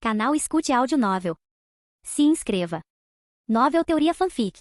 Canal Escute Áudio Novel. Se inscreva. Novel Teoria Fanfic.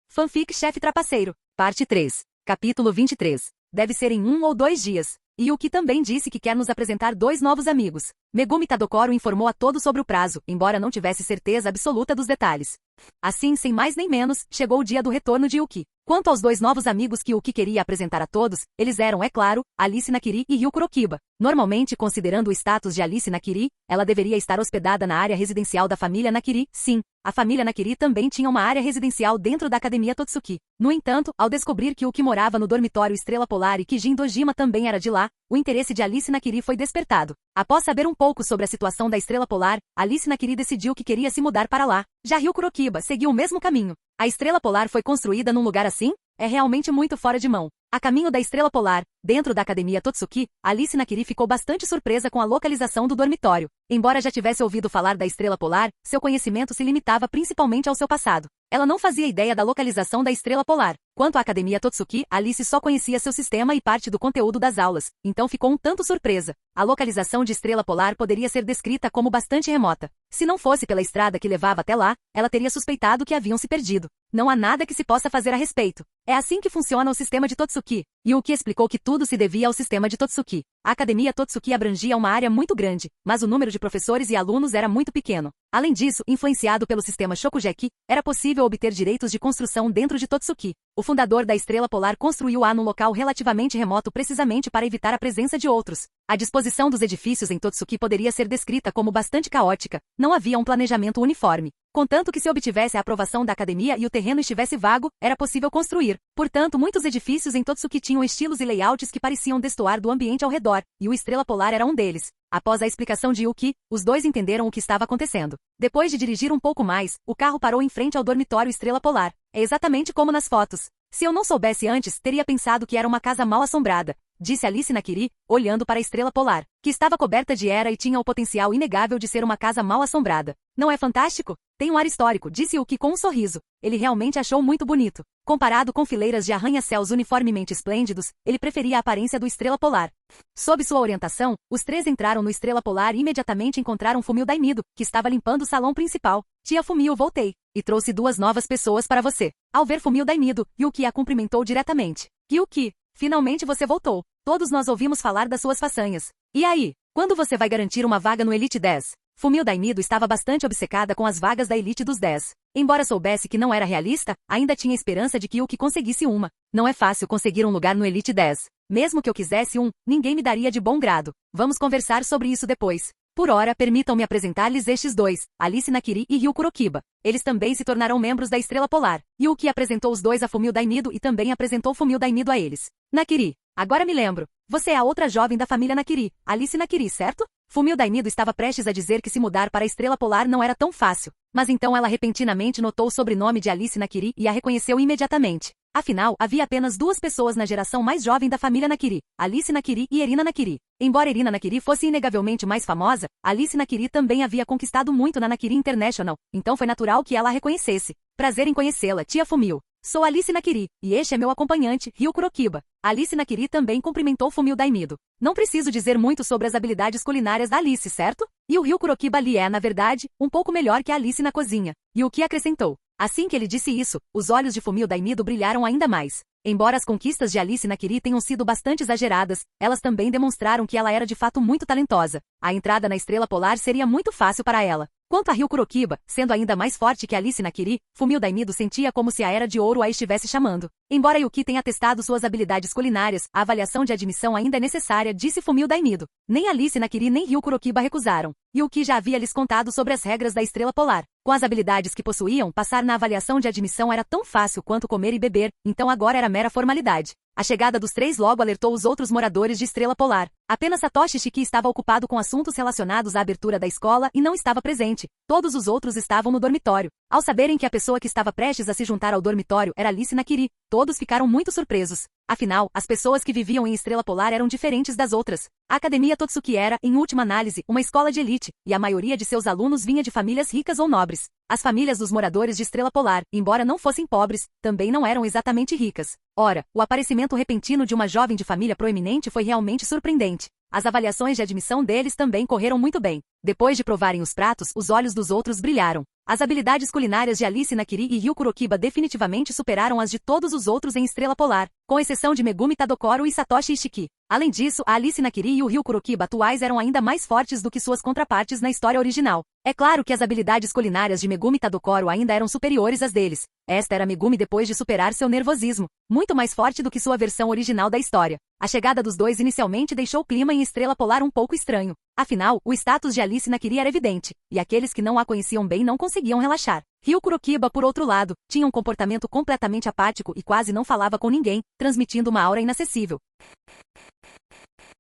Fanfic Chefe Trapaceiro, Parte 3, Capítulo 23. Deve ser em 1 ou 2 dias. Yuki também disse que quer nos apresentar 2 novos amigos. Megumi Tadokoro informou a todos sobre o prazo, embora não tivesse certeza absoluta dos detalhes. Assim, sem mais nem menos, chegou o dia do retorno de Yuki. Quanto aos 2 novos amigos que Yuki queria apresentar a todos, eles eram, é claro, Alice Nakiri e Ryu Kurokiba. Normalmente, considerando o status de Alice Nakiri, ela deveria estar hospedada na área residencial da família Nakiri. Sim, a família Nakiri também tinha uma área residencial dentro da Academia Totsuki. No entanto, ao descobrir que Yuki morava no dormitório Estrela Polar e que Jin Dojima também era de lá, o interesse de Alice Nakiri foi despertado. Após saber um pouco sobre a situação da Estrela Polar, Alice Nakiri decidiu que queria se mudar para lá. Já Ryu Kurokiba seguiu o mesmo caminho. A Estrela Polar foi construída num lugar assim? É realmente muito fora de mão. A caminho da Estrela Polar, dentro da Academia Totsuki, Alice Nakiri ficou bastante surpresa com a localização do dormitório. Embora já tivesse ouvido falar da Estrela Polar, seu conhecimento se limitava principalmente ao seu passado. Ela não fazia ideia da localização da Estrela Polar. Quanto à Academia Totsuki, Alice só conhecia seu sistema e parte do conteúdo das aulas, então ficou um tanto surpresa. A localização de Estrela Polar poderia ser descrita como bastante remota. Se não fosse pela estrada que levava até lá, ela teria suspeitado que haviam se perdido. Não há nada que se possa fazer a respeito. É assim que funciona o sistema de Totsuki. Yuki explicou que tudo se devia ao sistema de Totsuki. A Academia Totsuki abrangia uma área muito grande, mas o número de professores e alunos era muito pequeno. Além disso, influenciado pelo sistema Shokugeki, era possível obter direitos de construção dentro de Totsuki. O fundador da Estrela Polar construiu-a num local relativamente remoto precisamente para evitar a presença de outros. A disposição dos edifícios em Totsuki poderia ser descrita como bastante caótica. Não havia um planejamento uniforme. Contanto que se obtivesse a aprovação da academia e o terreno estivesse vago, era possível construir. Portanto, muitos edifícios em Totsuki tinham estilos e layouts que pareciam destoar do ambiente ao redor, e o Estrela Polar era um deles. Após a explicação de Yuki, os 2 entenderam o que estava acontecendo. Depois de dirigir um pouco mais, o carro parou em frente ao dormitório Estrela Polar. É exatamente como nas fotos. Se eu não soubesse antes, teria pensado que era uma casa mal assombrada, disse Alice Nakiri, olhando para a Estrela Polar, que estava coberta de era e tinha o potencial inegável de ser uma casa mal assombrada. Não é fantástico? Tem um ar histórico, disse Yuki com um sorriso. Ele realmente achou muito bonito. Comparado com fileiras de arranha-céus uniformemente esplêndidos, ele preferia a aparência do Estrela Polar. Sob sua orientação, os 3 entraram no Estrela Polar e imediatamente encontraram Fumio Daimido, que estava limpando o salão principal. Tia Fumio, voltei. E trouxe 2 novas pessoas para você. Ao ver Fumio Daimido, Yuki a cumprimentou diretamente. Yuki, finalmente você voltou. Todos nós ouvimos falar das suas façanhas. E aí, quando você vai garantir uma vaga no Elite 10? Fumio Daimido estava bastante obcecada com as vagas da Elite dos 10. Embora soubesse que não era realista, ainda tinha esperança de que Yuki conseguisse uma. Não é fácil conseguir um lugar no Elite 10. Mesmo que eu quisesse um, ninguém me daria de bom grado. Vamos conversar sobre isso depois. Por ora, permitam-me apresentar-lhes estes 2, Alice Nakiri e Ryu Kurokiba. Eles também se tornarão membros da Estrela Polar. Yuki apresentou os 2 a Fumio Daimido e também apresentou Fumio Daimido a eles. Nakiri, agora me lembro. Você é a outra jovem da família Nakiri, Alice Nakiri, certo? Fumio Daimido estava prestes a dizer que se mudar para a Estrela Polar não era tão fácil. Mas então ela repentinamente notou o sobrenome de Alice Nakiri e a reconheceu imediatamente. Afinal, havia apenas 2 pessoas na geração mais jovem da família Nakiri, Alice Nakiri e Erina Nakiri. Embora Erina Nakiri fosse inegavelmente mais famosa, Alice Nakiri também havia conquistado muito na Nakiri International, então foi natural que ela a reconhecesse. Prazer em conhecê-la, tia Fumio. Sou Alice Nakiri, e este é meu acompanhante, Ryu Kurokiba. Alice Nakiri também cumprimentou Fumio Daimido. Não preciso dizer muito sobre as habilidades culinárias da Alice, certo? E o Ryu Kurokiba ali é, na verdade, um pouco melhor que a Alice na cozinha. Yuki acrescentou. Assim que ele disse isso, os olhos de Fumio Daimido brilharam ainda mais. Embora as conquistas de Alice Nakiri tenham sido bastante exageradas, elas também demonstraram que ela era de fato muito talentosa. A entrada na Estrela Polar seria muito fácil para ela. Quanto a Ryu Kurokiba, sendo ainda mais forte que Alice Nakiri, Fumio Daimido sentia como se a Era de Ouro a estivesse chamando. Embora Yuki tenha testado suas habilidades culinárias, a avaliação de admissão ainda é necessária, disse Fumio Daimido. Nem Alice Nakiri nem Ryu Kurokiba recusaram. Yuki já havia lhes contado sobre as regras da Estrela Polar. Com as habilidades que possuíam, passar na avaliação de admissão era tão fácil quanto comer e beber, então agora era mera formalidade. A chegada dos 3 logo alertou os outros moradores de Estrela Polar. Apenas Satoshi Shiki estava ocupado com assuntos relacionados à abertura da escola e não estava presente. Todos os outros estavam no dormitório. Ao saberem que a pessoa que estava prestes a se juntar ao dormitório era Alice Nakiri, todos ficaram muito surpresos. Afinal, as pessoas que viviam em Estrela Polar eram diferentes das outras. A Academia Totsuki era, em última análise, uma escola de elite, e a maioria de seus alunos vinha de famílias ricas ou nobres. As famílias dos moradores de Estrela Polar, embora não fossem pobres, também não eram exatamente ricas. Ora, o aparecimento repentino de uma jovem de família proeminente foi realmente surpreendente. As avaliações de admissão deles também correram muito bem. Depois de provarem os pratos, os olhos dos outros brilharam. As habilidades culinárias de Alice Nakiri e Ryu Kurokiba definitivamente superaram as de todos os outros em Estrela Polar, com exceção de Megumi Tadokoro e Satoshi Ishiki. Além disso, a Alice Nakiri e o Ryu Kurokiba atuais eram ainda mais fortes do que suas contrapartes na história original. É claro que as habilidades culinárias de Megumi Tadokoro ainda eram superiores às deles. Esta era Megumi depois de superar seu nervosismo, muito mais forte do que sua versão original da história. A chegada dos dois inicialmente deixou o clima em Estrela Polar um pouco estranho. Afinal, o status de Alice Nakiri era evidente, e aqueles que não a conheciam bem não conseguiam relaxar. Ryu Kurokiba, por outro lado, tinha um comportamento completamente apático e quase não falava com ninguém, transmitindo uma aura inacessível.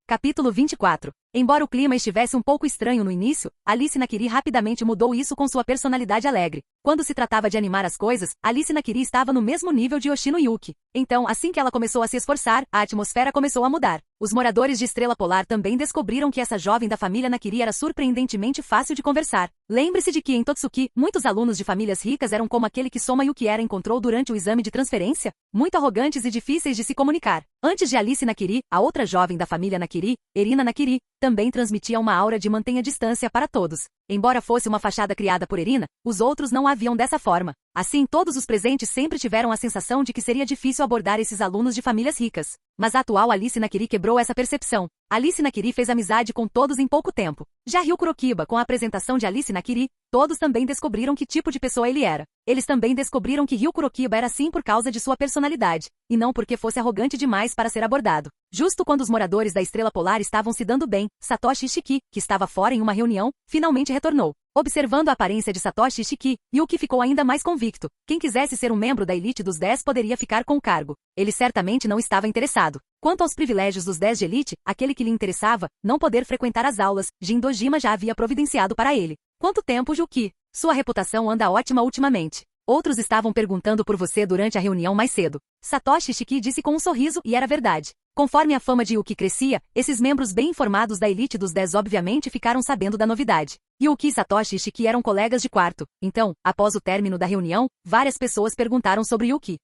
Capítulo 24. Embora o clima estivesse um pouco estranho no início, Alice Nakiri rapidamente mudou isso com sua personalidade alegre. Quando se tratava de animar as coisas, Alice Nakiri estava no mesmo nível de Yoshino Yuki. Então, assim que ela começou a se esforçar, a atmosfera começou a mudar. Os moradores de Estrela Polar também descobriram que essa jovem da família Nakiri era surpreendentemente fácil de conversar. Lembre-se de que em Totsuki, muitos alunos de famílias ricas eram como aquele que Soma Yukiera encontrou durante o exame de transferência, muito arrogantes e difíceis de se comunicar. Antes de Alice Nakiri, a outra jovem da família Nakiri, Erina Nakiri, também transmitia uma aura de mantenha distância para todos. Embora fosse uma fachada criada por Erina, os outros não a viam dessa forma. Assim, todos os presentes sempre tiveram a sensação de que seria difícil abordar esses alunos de famílias ricas. Mas a atual Alice Nakiri quebrou essa percepção. Alice Nakiri fez amizade com todos em pouco tempo. Já Ryu Kurokiba, com a apresentação de Alice Nakiri, todos também descobriram que tipo de pessoa ele era. Eles também descobriram que Ryu Kurokiba era assim por causa de sua personalidade, e não porque fosse arrogante demais para ser abordado. Justo quando os moradores da Estrela Polar estavam se dando bem, Satoshi Ishiki, que estava fora em uma reunião, finalmente retornou. Observando a aparência de Satoshi Ishiki, Yuki ficou ainda mais convicto. Quem quisesse ser um membro da elite dos 10 poderia ficar com o cargo. Ele certamente não estava interessado. Quanto aos privilégios dos 10 de elite, aquele que lhe interessava, não poder frequentar as aulas, Jin Dojima já havia providenciado para ele. Quanto tempo, Yuki? Sua reputação anda ótima ultimamente. Outros estavam perguntando por você durante a reunião mais cedo. Satoshi Ishiki disse com um sorriso e era verdade. Conforme a fama de Yuki crescia, esses membros bem informados da elite dos 10 obviamente ficaram sabendo da novidade. Yuki e Satoshi Ishiki eram colegas de quarto. Então, após o término da reunião, várias pessoas perguntaram sobre Yuki.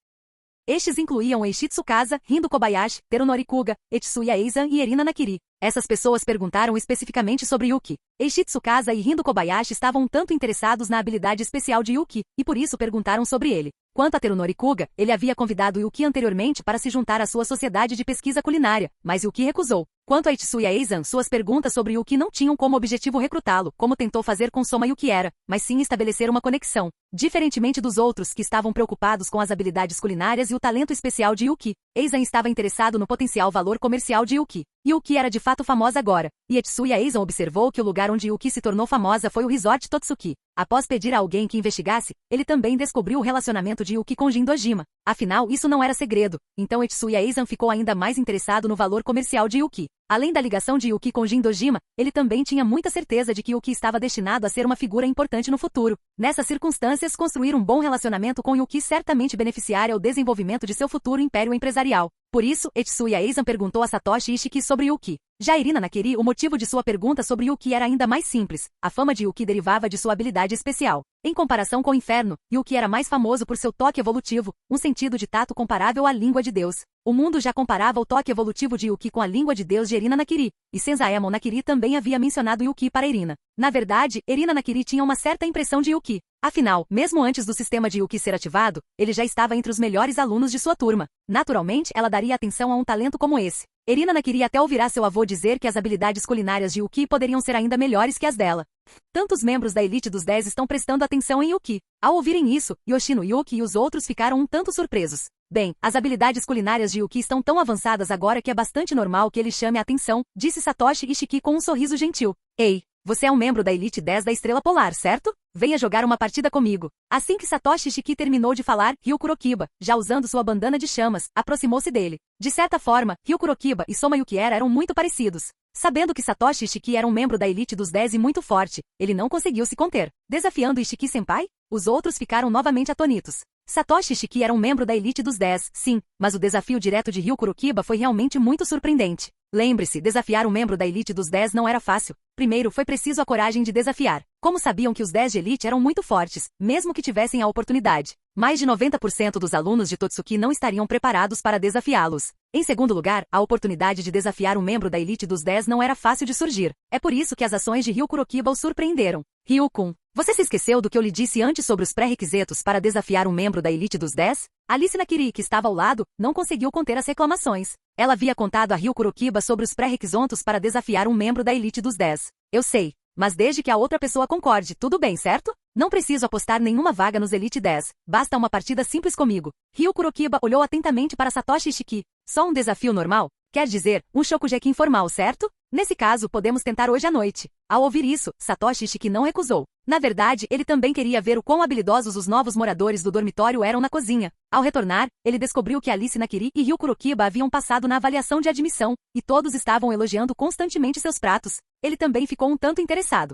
Estes incluíam Eiichi Tsukasa, Rindo Kobayashi, Terunori Kuga, Etsuya Eizan e Erina Nakiri. Essas pessoas perguntaram especificamente sobre Yuki. Eiichi Tsukasa e Rindo Kobayashi estavam um tanto interessados na habilidade especial de Yuki, e por isso perguntaram sobre ele. Quanto a Terunori Kuga, ele havia convidado Yuki anteriormente para se juntar à sua sociedade de pesquisa culinária, mas Yuki recusou. Quanto a Etsuya Eizan, suas perguntas sobre Yuki não tinham como objetivo recrutá-lo, como tentou fazer com Soma Yukiera, mas sim estabelecer uma conexão. Diferentemente dos outros que estavam preocupados com as habilidades culinárias e o talento especial de Yuki, Eizan estava interessado no potencial valor comercial de Yuki. Yuki era de fato famosa agora, e Etsuya Eizan observou que o lugar onde Yuki se tornou famosa foi o Resort Totsuki. Após pedir a alguém que investigasse, ele também descobriu o relacionamento de Yuki com Jin Dojima. Afinal, isso não era segredo, então Etsuya Eizan ficou ainda mais interessado no valor comercial de Yuki. Além da ligação de Yuki com Jin Dojima, ele também tinha muita certeza de que Yuki estava destinado a ser uma figura importante no futuro. Nessas circunstâncias, construir um bom relacionamento com Yuki certamente beneficiaria o desenvolvimento de seu futuro império empresarial. Por isso, Etsuya Eizan perguntou a Satoshi Ishiki sobre Yuki. Já Erina Nakiri, o motivo de sua pergunta sobre Yuki era ainda mais simples. A fama de Yuki derivava de sua habilidade especial. Em comparação com o inferno, Yuki era mais famoso por seu toque evolutivo, um sentido de tato comparável à língua de Deus. O mundo já comparava o toque evolutivo de Yuki com a língua de Deus de Erina Nakiri, e Senzaemon Nakiri também havia mencionado Yuki para Erina. Na verdade, Erina Nakiri tinha uma certa impressão de Yuki. Afinal, mesmo antes do sistema de Yuki ser ativado, ele já estava entre os melhores alunos de sua turma. Naturalmente, ela daria atenção a um talento como esse. Erina Nakiri até ouvirá seu avô dizer que as habilidades culinárias de Yuki poderiam ser ainda melhores que as dela. Tantos membros da elite dos 10 estão prestando atenção em Yuki. Ao ouvirem isso, Yoshino Yuki e os outros ficaram um tanto surpresos. Bem, as habilidades culinárias de Yuki estão tão avançadas agora que é bastante normal que ele chame a atenção, disse Satoshi Ishiki com um sorriso gentil. Ei, você é um membro da Elite 10 da Estrela Polar, certo? Venha jogar uma partida comigo. Assim que Satoshi Ishiki terminou de falar, Ryu Kurokiba, já usando sua bandana de chamas, aproximou-se dele. De certa forma, Ryu Kurokiba e Soma Yukiera eram muito parecidos. Sabendo que Satoshi Ishiki era um membro da elite dos 10 e muito forte, ele não conseguiu se conter. Desafiando Ishiki-senpai? Os outros ficaram novamente atônitos. Satoshi Ishiki era um membro da elite dos 10, sim, mas o desafio direto de Ryu Kurokiba foi realmente muito surpreendente. Lembre-se, desafiar um membro da elite dos 10 não era fácil. Primeiro, foi preciso a coragem de desafiar. Como sabiam que os 10 de elite eram muito fortes, mesmo que tivessem a oportunidade? Mais de 90% dos alunos de Totsuki não estariam preparados para desafiá-los. Em segundo lugar, a oportunidade de desafiar um membro da elite dos 10 não era fácil de surgir. É por isso que as ações de Ryu Kurokiba o surpreenderam. Ryu-kun, você se esqueceu do que eu lhe disse antes sobre os pré-requisitos para desafiar um membro da elite dos 10? Alice Nakiri, que estava ao lado, não conseguiu conter as reclamações. Ela havia contado a Ryu Kurokiba sobre os pré-requisitos para desafiar um membro da elite dos 10. Eu sei, mas desde que a outra pessoa concorde, tudo bem, certo? Não preciso apostar nenhuma vaga nos Elite 10. Basta uma partida simples comigo. Ryu Kurokiba olhou atentamente para Satoshi Ishiki. Só um desafio normal? Quer dizer, um shokugeki informal, certo? Nesse caso, podemos tentar hoje à noite. Ao ouvir isso, Satoshi Ishiki não recusou. Na verdade, ele também queria ver o quão habilidosos os novos moradores do dormitório eram na cozinha. Ao retornar, ele descobriu que Alice Nakiri e Ryu Kurokiba haviam passado na avaliação de admissão, e todos estavam elogiando constantemente seus pratos. Ele também ficou um tanto interessado.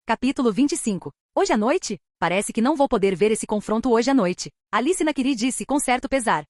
Capítulo 25. Hoje à noite? Parece que não vou poder ver esse confronto hoje à noite. Alice Nakiri disse com certo pesar.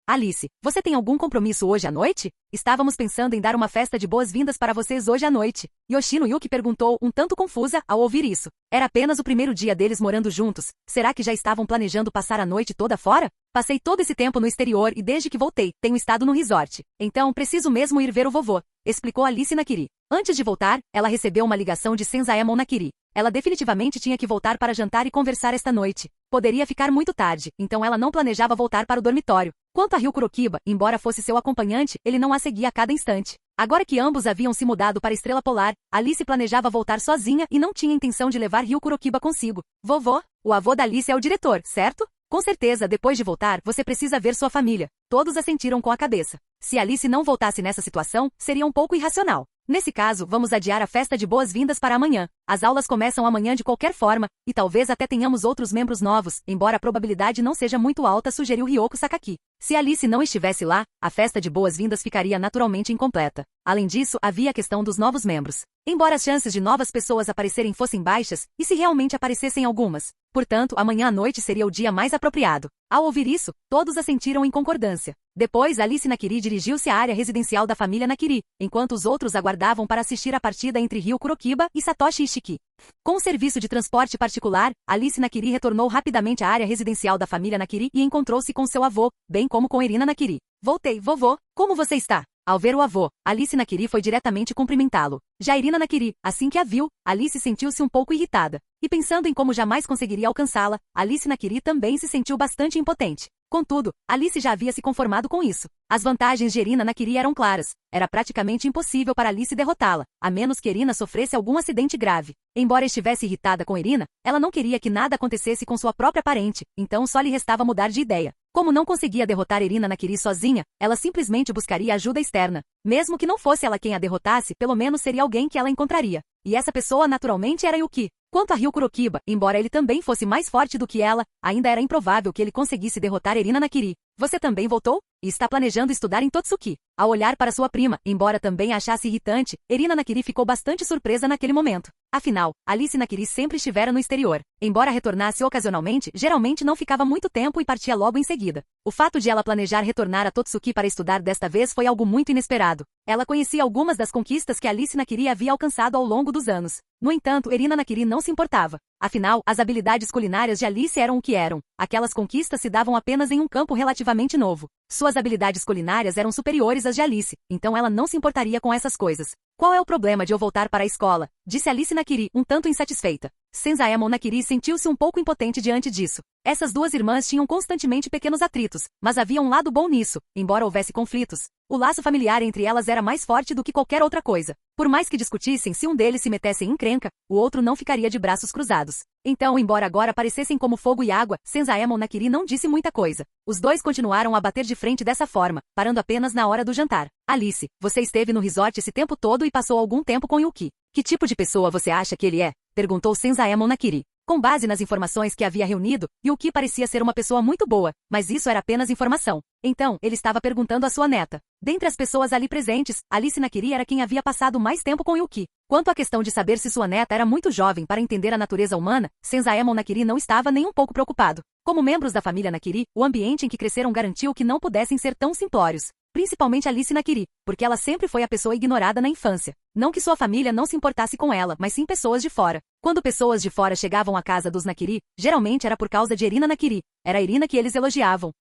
Alice, você tem algum compromisso hoje à noite? Estávamos pensando em dar uma festa de boas-vindas para vocês hoje à noite. Yoshino Yuki perguntou, um tanto confusa, ao ouvir isso. Era apenas o primeiro dia deles morando juntos. Será que já estavam planejando passar a noite toda fora? Passei todo esse tempo no exterior e desde que voltei, tenho estado no resort. Então, preciso mesmo ir ver o vovô, explicou Alice Nakiri. Antes de voltar, ela recebeu uma ligação de Senzaemon Nakiri. Ela definitivamente tinha que voltar para jantar e conversar esta noite. Poderia ficar muito tarde, então ela não planejava voltar para o dormitório. Quanto a Ryu Kurokiba, embora fosse seu acompanhante, ele não a seguia a cada instante. Agora que ambos haviam se mudado para a Estrela Polar, Alice planejava voltar sozinha e não tinha intenção de levar Ryu Kurokiba consigo. Vovô, o avô da Alice é o diretor, certo? Com certeza, depois de voltar, você precisa ver sua família. Todos assentiram com a cabeça. Se Alice não voltasse nessa situação, seria um pouco irracional. Nesse caso, vamos adiar a festa de boas-vindas para amanhã. As aulas começam amanhã de qualquer forma, e talvez até tenhamos outros membros novos, embora a probabilidade não seja muito alta, sugeriu Ryoko Sakaki. Se Alice não estivesse lá, a festa de boas-vindas ficaria naturalmente incompleta. Além disso, havia a questão dos novos membros. Embora as chances de novas pessoas aparecerem fossem baixas, e se realmente aparecessem algumas? Portanto, amanhã à noite seria o dia mais apropriado. Ao ouvir isso, todos assentiram em concordância. Depois, Alice Nakiri dirigiu-se à área residencial da família Nakiri, enquanto os outros aguardavam para assistir a partida entre Ryu Kurokiba e Satoshi Ishiki. Com o serviço de transporte particular, Alice Nakiri retornou rapidamente à área residencial da família Nakiri e encontrou-se com seu avô, bem como com Erina Nakiri. Voltei, vovô. Como você está? Ao ver o avô, Alice Nakiri foi diretamente cumprimentá-lo. Já Erina Nakiri, assim que a viu, Alice sentiu-se um pouco irritada. E pensando em como jamais conseguiria alcançá-la, Alice Nakiri também se sentiu bastante impotente. Contudo, Alice já havia se conformado com isso. As vantagens de Erina Nakiri eram claras. Era praticamente impossível para Alice derrotá-la, a menos que Erina sofresse algum acidente grave. Embora estivesse irritada com Erina, ela não queria que nada acontecesse com sua própria parente, então só lhe restava mudar de ideia. Como não conseguia derrotar Erina Nakiri sozinha, ela simplesmente buscaria ajuda externa. Mesmo que não fosse ela quem a derrotasse, pelo menos seria alguém que ela encontraria. E essa pessoa naturalmente era Yuki. Quanto a Ryu Kurokiba, embora ele também fosse mais forte do que ela, ainda era improvável que ele conseguisse derrotar Erina Nakiri. Você também voltou? E está planejando estudar em Totsuki. Ao olhar para sua prima, embora também a achasse irritante, Erina Nakiri ficou bastante surpresa naquele momento. Afinal, Alice Nakiri sempre estivera no exterior. Embora retornasse ocasionalmente, geralmente não ficava muito tempo e partia logo em seguida. O fato de ela planejar retornar a Totsuki para estudar desta vez foi algo muito inesperado. Ela conhecia algumas das conquistas que Alice Nakiri havia alcançado ao longo dos anos. No entanto, Erina Nakiri não se importava. Afinal, as habilidades culinárias de Alice eram o que eram. Aquelas conquistas se davam apenas em um campo relativamente novo. Suas habilidades culinárias eram superiores às de Alice, então ela não se importaria com essas coisas. Qual é o problema de eu voltar para a escola? Disse Alice Nakiri, um tanto insatisfeita. Senzaemon Nakiri sentiu-se um pouco impotente diante disso. Essas duas irmãs tinham constantemente pequenos atritos, mas havia um lado bom nisso, embora houvesse conflitos. O laço familiar entre elas era mais forte do que qualquer outra coisa. Por mais que discutissem, se um deles se metesse em encrenca, o outro não ficaria de braços cruzados. Então, embora agora parecessem como fogo e água, Senzaemon Nakiri não disse muita coisa. Os dois continuaram a bater de frente dessa forma, parando apenas na hora do jantar. Alice, você esteve no resort esse tempo todo e passou algum tempo com Yuki. Que tipo de pessoa você acha que ele é? Perguntou Senzaemon Nakiri. Com base nas informações que havia reunido, Yuki parecia ser uma pessoa muito boa, mas isso era apenas informação. Então, ele estava perguntando à sua neta. Dentre as pessoas ali presentes, Alice Nakiri era quem havia passado mais tempo com Yuki. Quanto à questão de saber se sua neta era muito jovem para entender a natureza humana, Senzaemon Nakiri não estava nem um pouco preocupado. Como membros da família Nakiri, o ambiente em que cresceram garantiu que não pudessem ser tão simplórios. principalmente Alice Nakiri, porque ela sempre foi a pessoa ignorada na infância. Não que sua família não se importasse com ela, mas sim pessoas de fora. Quando pessoas de fora chegavam à casa dos Nakiri, geralmente era por causa de Erina Nakiri. Era a Erina que eles elogiavam.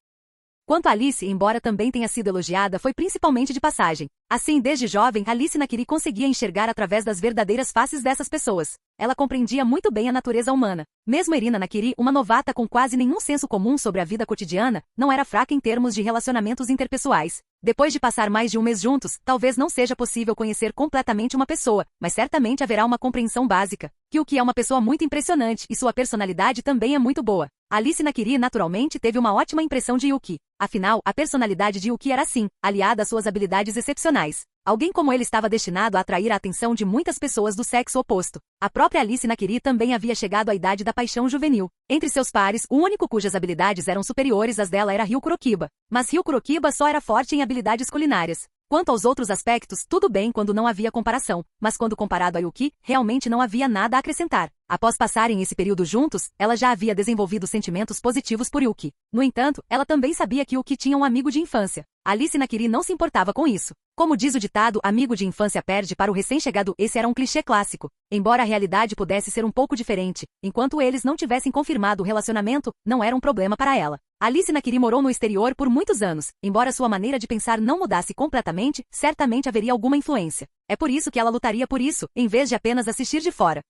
Quanto a Alice, embora também tenha sido elogiada, foi principalmente de passagem. Assim, desde jovem, Alice Nakiri conseguia enxergar através das verdadeiras faces dessas pessoas. Ela compreendia muito bem a natureza humana. Mesmo Erina Nakiri, uma novata com quase nenhum senso comum sobre a vida cotidiana, não era fraca em termos de relacionamentos interpessoais. Depois de passar mais de um mês juntos, talvez não seja possível conhecer completamente uma pessoa, mas certamente haverá uma compreensão básica. Yuki é uma pessoa muito impressionante e sua personalidade também é muito boa. Alice Nakiri naturalmente teve uma ótima impressão de Yuki. Afinal, a personalidade de Yuki era assim, aliada às suas habilidades excepcionais. Alguém como ele estava destinado a atrair a atenção de muitas pessoas do sexo oposto. A própria Alice Nakiri também havia chegado à idade da paixão juvenil. Entre seus pares, o único cujas habilidades eram superiores às dela era Ryu Kurokiba. Mas Ryu Kurokiba só era forte em habilidades culinárias. Quanto aos outros aspectos, tudo bem quando não havia comparação, mas quando comparado a Yuki, realmente não havia nada a acrescentar. Após passarem esse período juntos, ela já havia desenvolvido sentimentos positivos por Yuki. No entanto, ela também sabia que Yuki tinha um amigo de infância. Alice Nakiri não se importava com isso. Como diz o ditado, amigo de infância perde para o recém-chegado, esse era um clichê clássico. Embora a realidade pudesse ser um pouco diferente, enquanto eles não tivessem confirmado o relacionamento, não era um problema para ela. Alice Nakiri morou no exterior por muitos anos. Embora sua maneira de pensar não mudasse completamente, certamente haveria alguma influência. É por isso que ela lutaria por isso, em vez de apenas assistir de fora.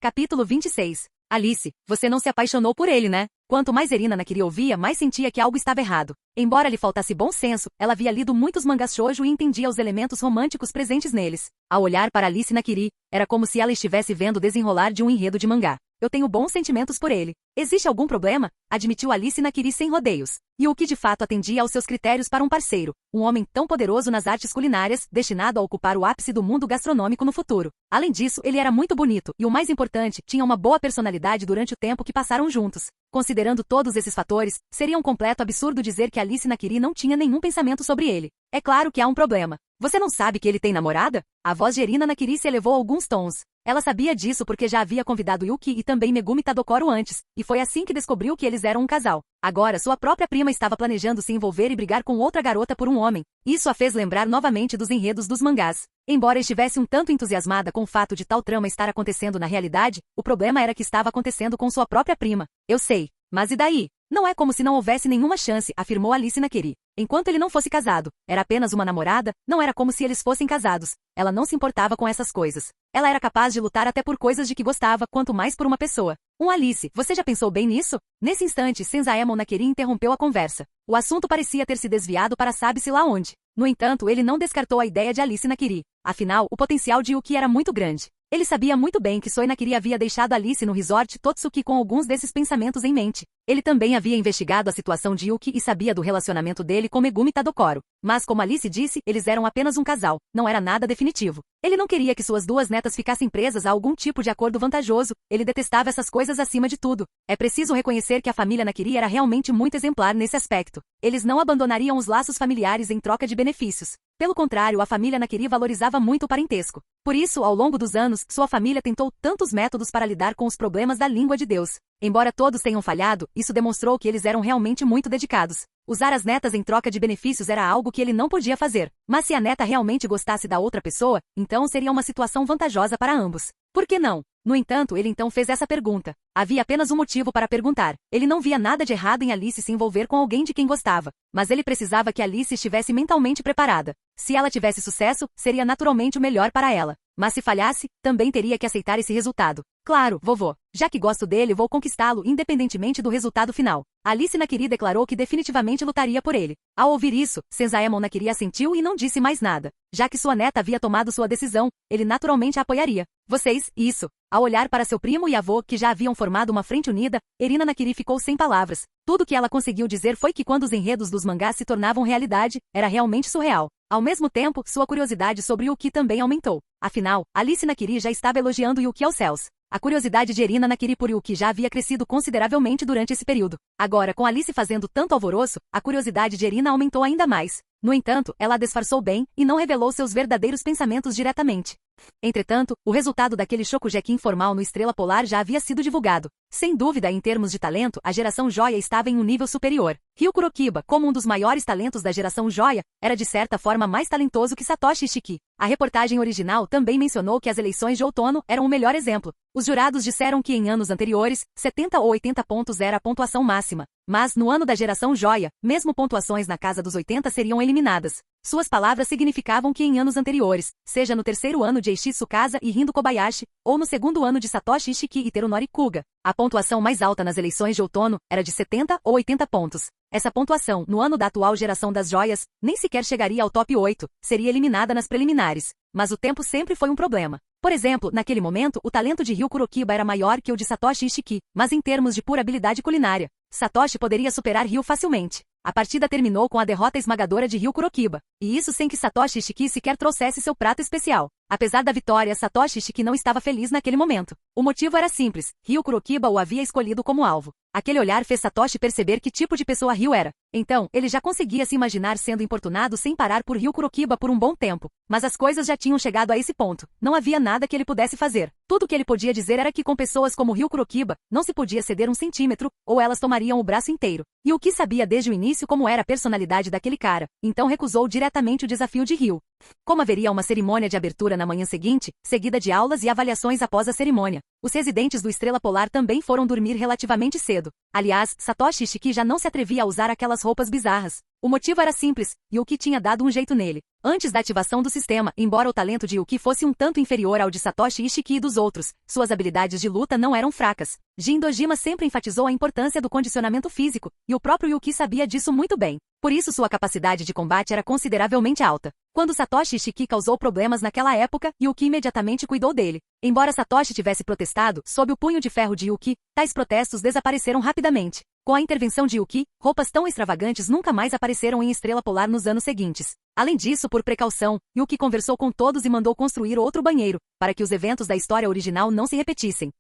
Capítulo 26. Alice, você não se apaixonou por ele, né? Quanto mais Erina Nakiri ouvia, mais sentia que algo estava errado. Embora lhe faltasse bom senso, ela havia lido muitos mangás shoujo e entendia os elementos românticos presentes neles. Ao olhar para Alice Nakiri, era como se ela estivesse vendo o desenrolar de um enredo de mangá. Eu tenho bons sentimentos por ele. Existe algum problema? Admitiu Alice Nakiri sem rodeios. E o que de fato atendia aos seus critérios para um parceiro. Um homem tão poderoso nas artes culinárias, destinado a ocupar o ápice do mundo gastronômico no futuro. Além disso, ele era muito bonito, e o mais importante, tinha uma boa personalidade durante o tempo que passaram juntos. Considerando todos esses fatores, seria um completo absurdo dizer que Alice Nakiri não tinha nenhum pensamento sobre ele. É claro que há um problema. Você não sabe que ele tem namorada? A voz de Erina Nakiri se elevou alguns tons. Ela sabia disso porque já havia convidado Yuki e também Megumi Tadokoro antes, e foi assim que descobriu que eles eram um casal. Agora, sua própria prima estava planejando se envolver e brigar com outra garota por um homem. Isso a fez lembrar novamente dos enredos dos mangás. Embora estivesse um tanto entusiasmada com o fato de tal trama estar acontecendo na realidade, o problema era que estava acontecendo com sua própria prima. Eu sei. Mas e daí? Não é como se não houvesse nenhuma chance, afirmou Alice Nakiri. Enquanto ele não fosse casado, era apenas uma namorada, não era como se eles fossem casados. Ela não se importava com essas coisas. Ela era capaz de lutar até por coisas de que gostava, quanto mais por uma pessoa. Alice, você já pensou bem nisso? Nesse instante, Senzaemon Nakiri interrompeu a conversa. O assunto parecia ter se desviado para sabe-se lá onde. No entanto, ele não descartou a ideia de Alice Nakiri. Afinal, o potencial de Yuki era muito grande. Ele sabia muito bem que Soi Nakiri havia deixado Alice no resort Totsuki com alguns desses pensamentos em mente. Ele também havia investigado a situação de Yuki e sabia do relacionamento dele com Megumi Tadokoro. Mas como Alice disse, eles eram apenas um casal, não era nada definitivo. Ele não queria que suas duas netas ficassem presas a algum tipo de acordo vantajoso, ele detestava essas coisas acima de tudo. É preciso reconhecer que a família Nakiri era realmente muito exemplar nesse aspecto. Eles não abandonariam os laços familiares em troca de benefícios. Pelo contrário, a família Nakiri valorizava muito o parentesco. Por isso, ao longo dos anos, sua família tentou tantos métodos para lidar com os problemas da língua de Deus. Embora todos tenham falhado, isso demonstrou que eles eram realmente muito dedicados. Usar as netas em troca de benefícios era algo que ele não podia fazer. Mas se a neta realmente gostasse da outra pessoa, então seria uma situação vantajosa para ambos. Por que não? No entanto, ele então fez essa pergunta. Havia apenas um motivo para perguntar. Ele não via nada de errado em Alice se envolver com alguém de quem gostava. Mas ele precisava que Alice estivesse mentalmente preparada. Se ela tivesse sucesso, seria naturalmente o melhor para ela. Mas se falhasse, também teria que aceitar esse resultado. Claro, vovô. Já que gosto dele, vou conquistá-lo independentemente do resultado final. Alice Nakiri declarou que definitivamente lutaria por ele. Ao ouvir isso, Senzaemon Nakiri assentiu e não disse mais nada. Já que sua neta havia tomado sua decisão, ele naturalmente a apoiaria. Vocês, isso. Ao olhar para seu primo e avô, que já haviam formado uma frente unida, Erina Nakiri ficou sem palavras. Tudo que ela conseguiu dizer foi que quando os enredos dos mangás se tornavam realidade, era realmente surreal. Ao mesmo tempo, sua curiosidade sobre Yuki também aumentou. Afinal, Alice Nakiri já estava elogiando Yuki aos céus. A curiosidade de Erina Nakiri por Yuki já havia crescido consideravelmente durante esse período. Agora, com Alice fazendo tanto alvoroço, a curiosidade de Erina aumentou ainda mais. No entanto, ela a disfarçou bem e não revelou seus verdadeiros pensamentos diretamente. Entretanto, o resultado daquele shokugeki informal no Estrela Polar já havia sido divulgado. Sem dúvida, em termos de talento, a geração Joia estava em um nível superior. Ryu Kurokiba, como um dos maiores talentos da geração Joia, era de certa forma mais talentoso que Satoshi Ishiki. A reportagem original também mencionou que as eleições de outono eram o melhor exemplo. Os jurados disseram que em anos anteriores, 70 ou 80 pontos era a pontuação máxima. Mas, no ano da geração Joia, mesmo pontuações na casa dos 80 seriam eliminadas. Suas palavras significavam que em anos anteriores, seja no terceiro ano de Eiichi Tsukasa e Rindo Kobayashi, ou no segundo ano de Satoshi Ishiki e Terunori Kuga, a pontuação mais alta nas eleições de outono era de 70 ou 80 pontos. Essa pontuação, no ano da atual geração das joias, nem sequer chegaria ao top 8, seria eliminada nas preliminares. Mas o tempo sempre foi um problema. Por exemplo, naquele momento, o talento de Ryu Kurokiba era maior que o de Satoshi Ishiki, mas em termos de pura habilidade culinária, Satoshi poderia superar Ryu facilmente. A partida terminou com a derrota esmagadora de Ryu Kurokiba, e isso sem que Satoshi Ishiki sequer trouxesse seu prato especial. Apesar da vitória, Satoshi Ishiki não estava feliz naquele momento. O motivo era simples, Ryu Kurokiba o havia escolhido como alvo. Aquele olhar fez Satoshi perceber que tipo de pessoa Ryu era. Então, ele já conseguia se imaginar sendo importunado sem parar por Ryu Kurokiba por um bom tempo. Mas as coisas já tinham chegado a esse ponto. Não havia nada que ele pudesse fazer. Tudo o que ele podia dizer era que com pessoas como Ryu Kurokiba, não se podia ceder um centímetro, ou elas tomariam o braço inteiro. E o que sabia desde o início como era a personalidade daquele cara, então recusou diretamente o desafio de Ryu. Como haveria uma cerimônia de abertura na manhã seguinte, seguida de aulas e avaliações após a cerimônia, os residentes do Estrela Polar também foram dormir relativamente cedo. Aliás, Satoshi Ishiki já não se atrevia a usar aquelas roupas bizarras. O motivo era simples, Yuki tinha dado um jeito nele. Antes da ativação do sistema, embora o talento de Yuki fosse um tanto inferior ao de Satoshi Ishiki e dos outros, suas habilidades de luta não eram fracas. Jin Dojima sempre enfatizou a importância do condicionamento físico, e o próprio Yuki sabia disso muito bem. Por isso sua capacidade de combate era consideravelmente alta. Quando Satoshi Ishiki causou problemas naquela época, Yuki imediatamente cuidou dele. Embora Satoshi tivesse protestado, sob o punho de ferro de Yuki, tais protestos desapareceram rapidamente. Com a intervenção de Yuki, roupas tão extravagantes nunca mais apareceram em Estrela Polar nos anos seguintes. Além disso, por precaução, Yuki conversou com todos e mandou construir outro banheiro, para que os eventos da história original não se repetissem.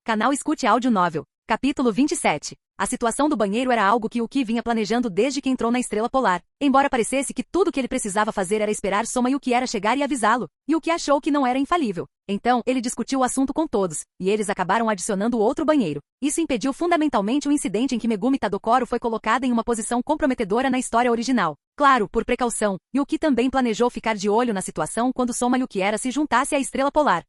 Canal Escute Áudio Novel. Capítulo 27. A situação do banheiro era algo que Yuki vinha planejando desde que entrou na Estrela Polar. Embora parecesse que tudo o que ele precisava fazer era esperar Soma Yukiera chegar e avisá-lo, Yuki achou que não era infalível. Então, ele discutiu o assunto com todos, e eles acabaram adicionando outro banheiro. Isso impediu fundamentalmente o incidente em que Megumi Tadokoro foi colocada em uma posição comprometedora na história original. Claro, por precaução, Yuki também planejou ficar de olho na situação quando Soma Yukiera se juntasse à Estrela Polar.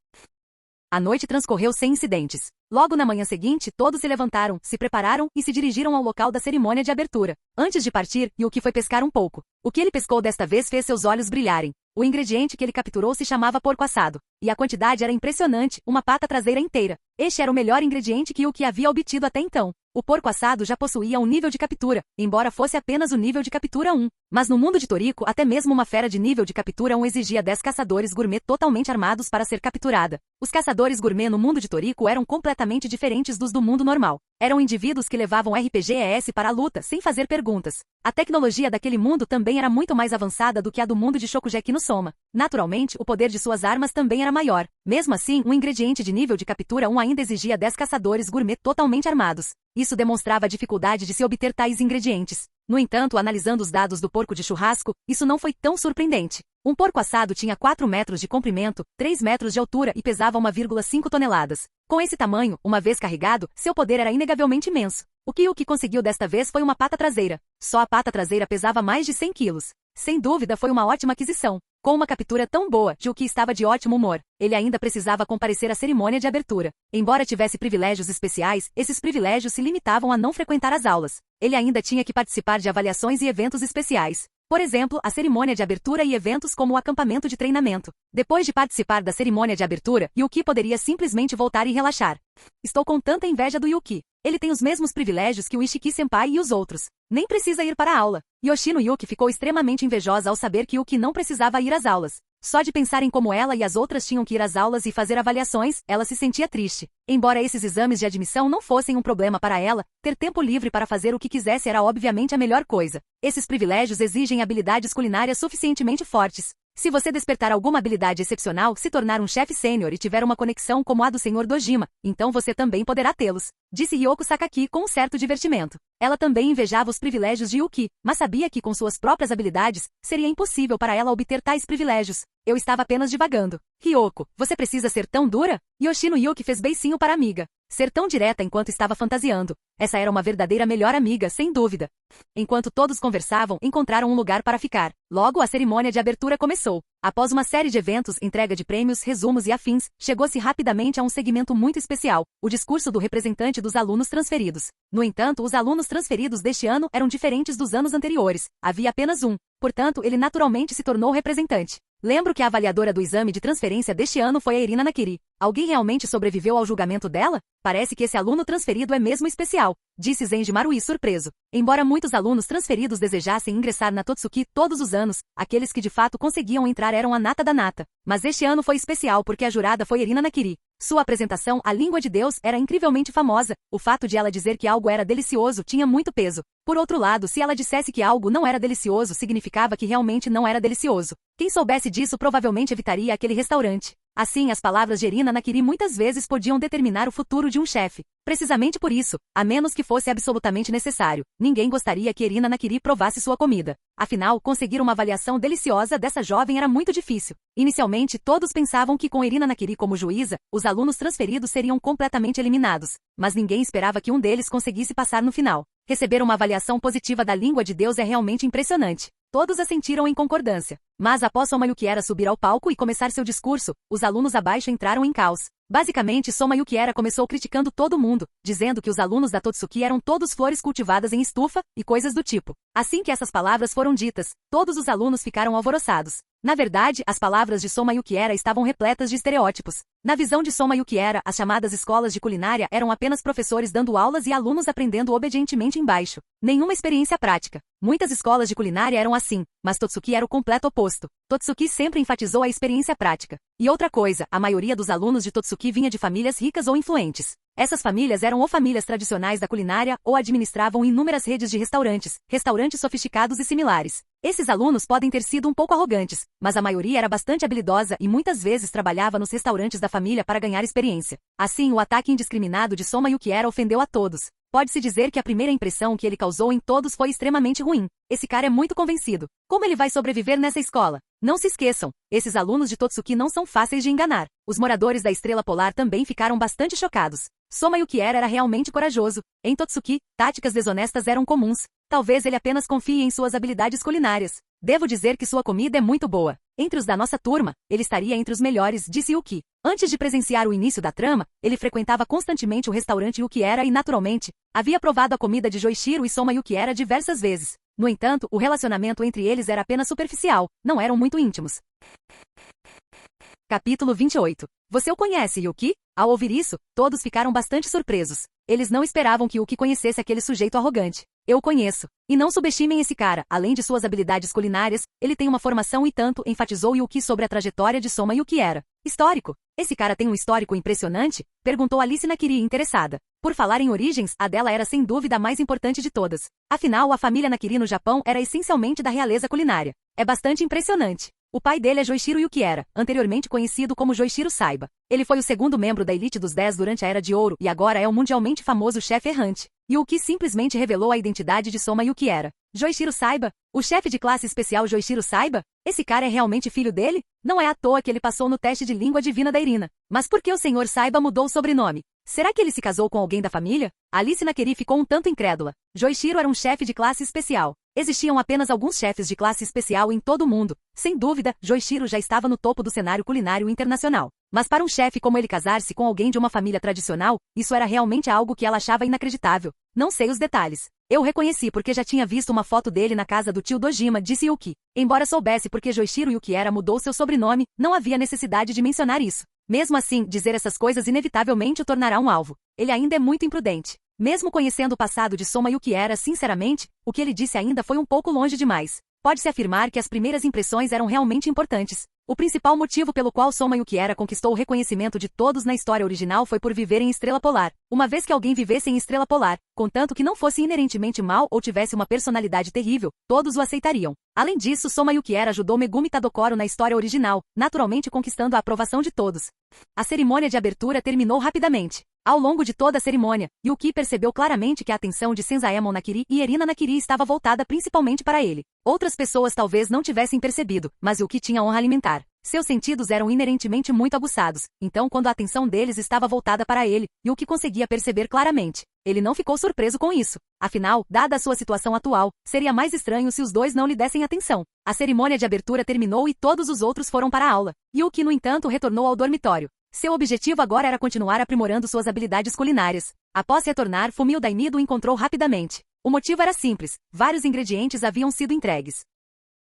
A noite transcorreu sem incidentes. Logo na manhã seguinte, todos se levantaram, se prepararam e se dirigiram ao local da cerimônia de abertura. Antes de partir, Yuki foi pescar um pouco. O que ele pescou desta vez fez seus olhos brilharem. O ingrediente que ele capturou se chamava porco assado. E a quantidade era impressionante, uma pata traseira inteira. Este era o melhor ingrediente que Yuki havia obtido até então. O porco assado já possuía um nível de captura, embora fosse apenas o nível de captura 1. Mas no mundo de Toriko, até mesmo uma fera de nível de captura 1 exigia 10 caçadores gourmet totalmente armados para ser capturada. Os caçadores gourmet no mundo de Toriko eram completamente diferentes dos do mundo normal. Eram indivíduos que levavam RPG-ES para a luta, sem fazer perguntas. A tecnologia daquele mundo também era muito mais avançada do que a do mundo de Shokugeki no Soma. Naturalmente, o poder de suas armas também era maior. Mesmo assim, um ingrediente de nível de captura 1 ainda exigia 10 caçadores gourmet totalmente armados. Isso demonstrava a dificuldade de se obter tais ingredientes. No entanto, analisando os dados do porco de churrasco, isso não foi tão surpreendente. Um porco assado tinha 4 metros de comprimento, 3 metros de altura e pesava 1,5 toneladas. Com esse tamanho, uma vez carregado, seu poder era inegavelmente imenso. O que Yuki conseguiu desta vez foi uma pata traseira. Só a pata traseira pesava mais de 100 quilos. Sem dúvida foi uma ótima aquisição. Com uma captura tão boa, Yuki estava de ótimo humor. Ele ainda precisava comparecer à cerimônia de abertura. Embora tivesse privilégios especiais, esses privilégios se limitavam a não frequentar as aulas. Ele ainda tinha que participar de avaliações e eventos especiais. Por exemplo, a cerimônia de abertura e eventos como o acampamento de treinamento. Depois de participar da cerimônia de abertura, Yuki poderia simplesmente voltar e relaxar. Estou com tanta inveja do Yuki. Ele tem os mesmos privilégios que o Ishiki-senpai e os outros. Nem precisa ir para a aula. Yoshino Yuki ficou extremamente invejosa ao saber que Yuki não precisava ir às aulas. Só de pensar em como ela e as outras tinham que ir às aulas e fazer avaliações, ela se sentia triste. Embora esses exames de admissão não fossem um problema para ela, ter tempo livre para fazer o que quisesse era obviamente a melhor coisa. Esses privilégios exigem habilidades culinárias suficientemente fortes. Se você despertar alguma habilidade excepcional, se tornar um chefe sênior e tiver uma conexão como a do Sr. Dojima, então você também poderá tê-los, disse Ryoko Sakaki com um certo divertimento. Ela também invejava os privilégios de Yuki, mas sabia que com suas próprias habilidades, seria impossível para ela obter tais privilégios. Eu estava apenas divagando. Ryoko, você precisa ser tão dura? Yoshino Yuki fez beicinho para a amiga. Ser tão direta enquanto estava fantasiando. Essa era uma verdadeira melhor amiga, sem dúvida. Enquanto todos conversavam, encontraram um lugar para ficar. Logo, a cerimônia de abertura começou. Após uma série de eventos, entrega de prêmios, resumos e afins, chegou-se rapidamente a um segmento muito especial, o discurso do representante dos alunos transferidos. No entanto, os alunos transferidos deste ano eram diferentes dos anos anteriores. Havia apenas um. Portanto, ele naturalmente se tornou representante. Lembro que a avaliadora do exame de transferência deste ano foi a Irina Nakiri. Alguém realmente sobreviveu ao julgamento dela? Parece que esse aluno transferido é mesmo especial, disse Zenji Marui surpreso. Embora muitos alunos transferidos desejassem ingressar na Totsuki todos os anos, aqueles que de fato conseguiam entrar eram a nata da nata. Mas este ano foi especial porque a jurada foi Irina Nakiri. Sua apresentação, A Língua de Deus, era incrivelmente famosa. O fato de ela dizer que algo era delicioso tinha muito peso. Por outro lado, se ela dissesse que algo não era delicioso, significava que realmente não era delicioso. Quem soubesse disso provavelmente evitaria aquele restaurante. Assim, as palavras de Irina Nakiri muitas vezes podiam determinar o futuro de um chefe. Precisamente por isso, a menos que fosse absolutamente necessário, ninguém gostaria que Irina Nakiri provasse sua comida. Afinal, conseguir uma avaliação deliciosa dessa jovem era muito difícil. Inicialmente, todos pensavam que com Irina Nakiri como juíza, os alunos transferidos seriam completamente eliminados. Mas ninguém esperava que um deles conseguisse passar no final. Receber uma avaliação positiva da língua de Deus é realmente impressionante. Todos assentiram em concordância. Mas após Soma Yukiera subir ao palco e começar seu discurso, os alunos abaixo entraram em caos. Basicamente, Soma Yukiera começou criticando todo mundo, dizendo que os alunos da Totsuki eram todos flores cultivadas em estufa, e coisas do tipo. Assim que essas palavras foram ditas, todos os alunos ficaram alvoroçados. Na verdade, as palavras de Soma Yukiera estavam repletas de estereótipos. Na visão de Soma Yukiera, as chamadas escolas de culinária eram apenas professores dando aulas e alunos aprendendo obedientemente embaixo. Nenhuma experiência prática. Muitas escolas de culinária eram assim, mas Totsuki era o completo oposto. Totsuki sempre enfatizou a experiência prática. E outra coisa, a maioria dos alunos de Totsuki vinha de famílias ricas ou influentes. Essas famílias eram ou famílias tradicionais da culinária ou administravam inúmeras redes de restaurantes sofisticados e similares. Esses alunos podem ter sido um pouco arrogantes, mas a maioria era bastante habilidosa e muitas vezes trabalhava nos restaurantes da família para ganhar experiência. Assim, o ataque indiscriminado de Soma Yukiera ofendeu a todos. Pode-se dizer que a primeira impressão que ele causou em todos foi extremamente ruim. Esse cara é muito convencido. Como ele vai sobreviver nessa escola? Não se esqueçam, esses alunos de Totsuki não são fáceis de enganar. Os moradores da Estrela Polar também ficaram bastante chocados. Soma Yukiera era realmente corajoso. Em Totsuki, táticas desonestas eram comuns. Talvez ele apenas confie em suas habilidades culinárias. Devo dizer que sua comida é muito boa. Entre os da nossa turma, ele estaria entre os melhores, disse Yuki. Antes de presenciar o início da trama, ele frequentava constantemente o restaurante Yukiera e, naturalmente, havia provado a comida de Joichiro e Soma Yukiera diversas vezes. No entanto, o relacionamento entre eles era apenas superficial, não eram muito íntimos. Capítulo 28. Você o conhece, Yuki? Ao ouvir isso, todos ficaram bastante surpresos. Eles não esperavam que Yuki conhecesse aquele sujeito arrogante. Eu o conheço. E não subestimem esse cara, além de suas habilidades culinárias, ele tem uma formação e tanto, enfatizou Yuki sobre a trajetória de Soma Yukiera. Histórico? Esse cara tem um histórico impressionante? Perguntou Alice Nakiri interessada. Por falar em origens, a dela era sem dúvida a mais importante de todas. Afinal, a família Nakiri no Japão era essencialmente da realeza culinária. É bastante impressionante. O pai dele é Joichiro Yukiera, anteriormente conhecido como Joichiro Saiba. Ele foi o segundo membro da elite dos 10 durante a Era de Ouro e agora é o mundialmente famoso chefe errante. Yuki simplesmente revelou a identidade de Soma Yukiera. Joichiro Saiba? O chefe de classe especial Joichiro Saiba? Esse cara é realmente filho dele? Não é à toa que ele passou no teste de língua divina da Irina. Mas por que o senhor Saiba mudou o sobrenome? Será que ele se casou com alguém da família? Alice Nakiri ficou um tanto incrédula. Joichiro era um chefe de classe especial. Existiam apenas alguns chefes de classe especial em todo o mundo. Sem dúvida, Joichiro já estava no topo do cenário culinário internacional. Mas para um chefe como ele casar-se com alguém de uma família tradicional, isso era realmente algo que ela achava inacreditável. Não sei os detalhes. Eu o reconheci porque já tinha visto uma foto dele na casa do tio Dojima, disse Yuki. Embora soubesse porque Joichiro Yukiera mudou seu sobrenome, não havia necessidade de mencionar isso. Mesmo assim, dizer essas coisas inevitavelmente o tornará um alvo. Ele ainda é muito imprudente. Mesmo conhecendo o passado de Soma Yukiera, sinceramente, o que ele disse ainda foi um pouco longe demais. Pode-se afirmar que as primeiras impressões eram realmente importantes. O principal motivo pelo qual Soma Yukiera conquistou o reconhecimento de todos na história original foi por viver em Estrela Polar. Uma vez que alguém vivesse em Estrela Polar, contanto que não fosse inerentemente mal ou tivesse uma personalidade terrível, todos o aceitariam. Além disso, Soma Yukiera ajudou Megumi Tadokoro na história original, naturalmente conquistando a aprovação de todos. A cerimônia de abertura terminou rapidamente. Ao longo de toda a cerimônia, Yuki percebeu claramente que a atenção de Senzaemon Nakiri e Erina Nakiri estava voltada principalmente para ele. Outras pessoas talvez não tivessem percebido, mas Yuki tinha honra alimentar. Seus sentidos eram inerentemente muito aguçados, então quando a atenção deles estava voltada para ele, Yuki conseguia perceber claramente. Ele não ficou surpreso com isso. Afinal, dada a sua situação atual, seria mais estranho se os dois não lhe dessem atenção. A cerimônia de abertura terminou e todos os outros foram para a aula. Yuki, no entanto, retornou ao dormitório. Seu objetivo agora era continuar aprimorando suas habilidades culinárias. Após retornar, Fumio Dainido o encontrou rapidamente. O motivo era simples, vários ingredientes haviam sido entregues.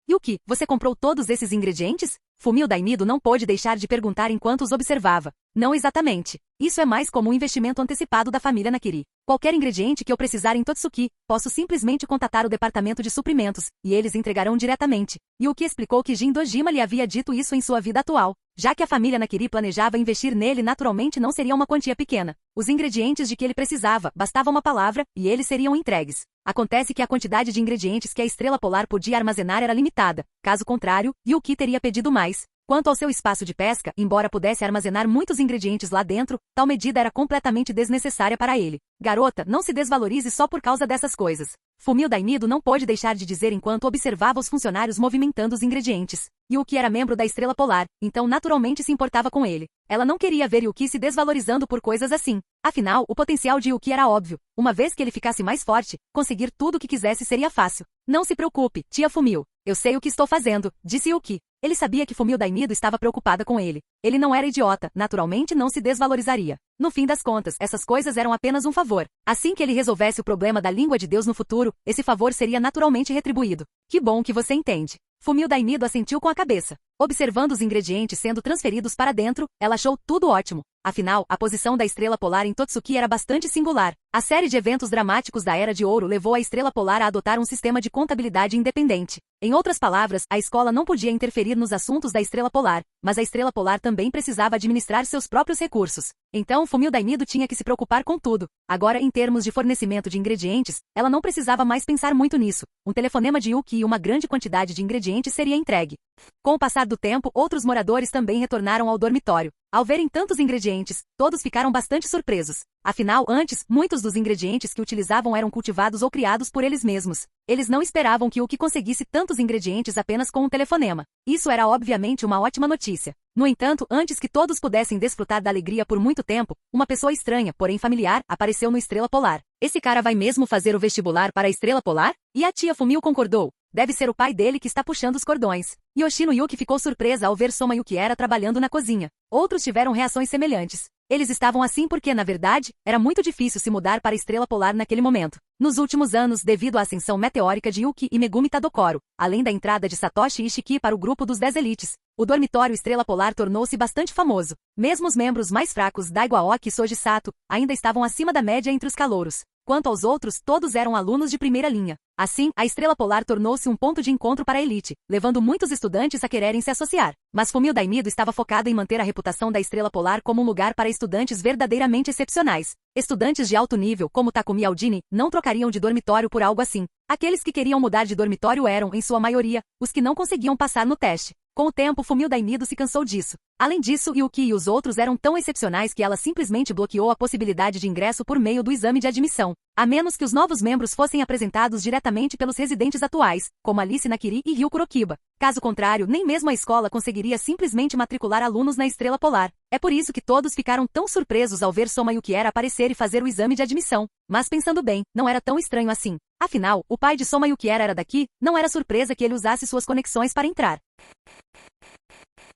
Yuki, você comprou todos esses ingredientes? Fumio Dainido não pôde deixar de perguntar enquanto os observava. Não exatamente. Isso é mais como um investimento antecipado da família Nakiri. Qualquer ingrediente que eu precisar em Totsuki, posso simplesmente contatar o departamento de suprimentos, e eles entregarão diretamente. Yuki explicou que Jin Dojima lhe havia dito isso em sua vida atual. Já que a família Nakiri planejava investir nele, naturalmente não seria uma quantia pequena. Os ingredientes de que ele precisava, bastava uma palavra, e eles seriam entregues. Acontece que a quantidade de ingredientes que a Estrela Polar podia armazenar era limitada. Caso contrário, Yuki teria pedido mais. Quanto ao seu espaço de pesca, embora pudesse armazenar muitos ingredientes lá dentro, tal medida era completamente desnecessária para ele. Garota, não se desvalorize só por causa dessas coisas. Fumio Dainido não pôde deixar de dizer enquanto observava os funcionários movimentando os ingredientes. Yuki era membro da Estrela Polar, então naturalmente se importava com ele. Ela não queria ver Yuki se desvalorizando por coisas assim. Afinal, o potencial de Yuki era óbvio. Uma vez que ele ficasse mais forte, conseguir tudo o que quisesse seria fácil. Não se preocupe, tia Fumio. Eu sei o que estou fazendo, disse Yuki. Ele sabia que Fumio Dainido estava preocupada com ele. Ele não era idiota, naturalmente não se desvalorizaria. No fim das contas, essas coisas eram apenas um favor. Assim que ele resolvesse o problema da língua de Deus no futuro, esse favor seria naturalmente retribuído. Que bom que você entende. Fumio Dainido assentiu com a cabeça. Observando os ingredientes sendo transferidos para dentro, ela achou tudo ótimo. Afinal, a posição da Estrela Polar em Totsuki era bastante singular. A série de eventos dramáticos da Era de Ouro levou a Estrela Polar a adotar um sistema de contabilidade independente. Em outras palavras, a escola não podia interferir nos assuntos da Estrela Polar, mas a Estrela Polar também precisava administrar seus próprios recursos. Então, Fumio Dainido tinha que se preocupar com tudo. Agora, em termos de fornecimento de ingredientes, ela não precisava mais pensar muito nisso. Um telefonema de Yuki e uma grande quantidade de ingredientes seria entregue. Com o passar do tempo, outros moradores também retornaram ao dormitório. Ao verem tantos ingredientes, todos ficaram bastante surpresos. Afinal, antes, muitos dos ingredientes que utilizavam eram cultivados ou criados por eles mesmos. Eles não esperavam que Yuki conseguisse tantos ingredientes apenas com um telefonema. Isso era obviamente uma ótima notícia. No entanto, antes que todos pudessem desfrutar da alegria por muito tempo, uma pessoa estranha, porém familiar, apareceu no Estrela Polar. Esse cara vai mesmo fazer o vestibular para a Estrela Polar? E a tia Fumio concordou. Deve ser o pai dele que está puxando os cordões. Yoshino Yuki ficou surpresa ao ver Soma Yukiera trabalhando na cozinha. Outros tiveram reações semelhantes. Eles estavam assim porque, na verdade, era muito difícil se mudar para a Estrela Polar naquele momento. Nos últimos anos, devido à ascensão meteórica de Yuki e Megumi Tadokoro, além da entrada de Satoshi Ishiki para o grupo dos 10 elites, o dormitório Estrela Polar tornou-se bastante famoso. Mesmo os membros mais fracos, Daigo Aoki e Soji Sato, ainda estavam acima da média entre os calouros. Quanto aos outros, todos eram alunos de primeira linha. Assim, a Estrela Polar tornou-se um ponto de encontro para a elite, levando muitos estudantes a quererem se associar. Mas Fumio Dainido estava focado em manter a reputação da Estrela Polar como um lugar para estudantes verdadeiramente excepcionais. Estudantes de alto nível, como Takumi Aldini, não trocariam de dormitório por algo assim. Aqueles que queriam mudar de dormitório eram, em sua maioria, os que não conseguiam passar no teste. Com o tempo, Fumio Dainido se cansou disso. Além disso, Yuki e os outros eram tão excepcionais que ela simplesmente bloqueou a possibilidade de ingresso por meio do exame de admissão, a menos que os novos membros fossem apresentados diretamente pelos residentes atuais, como Alice Nakiri e Ryu Kurokiba. Caso contrário, nem mesmo a escola conseguiria simplesmente matricular alunos na Estrela Polar. É por isso que todos ficaram tão surpresos ao ver Soma Yukiera aparecer e fazer o exame de admissão. Mas pensando bem, não era tão estranho assim. Afinal, o pai de Soma Yukiera era daqui, não era surpresa que ele usasse suas conexões para entrar.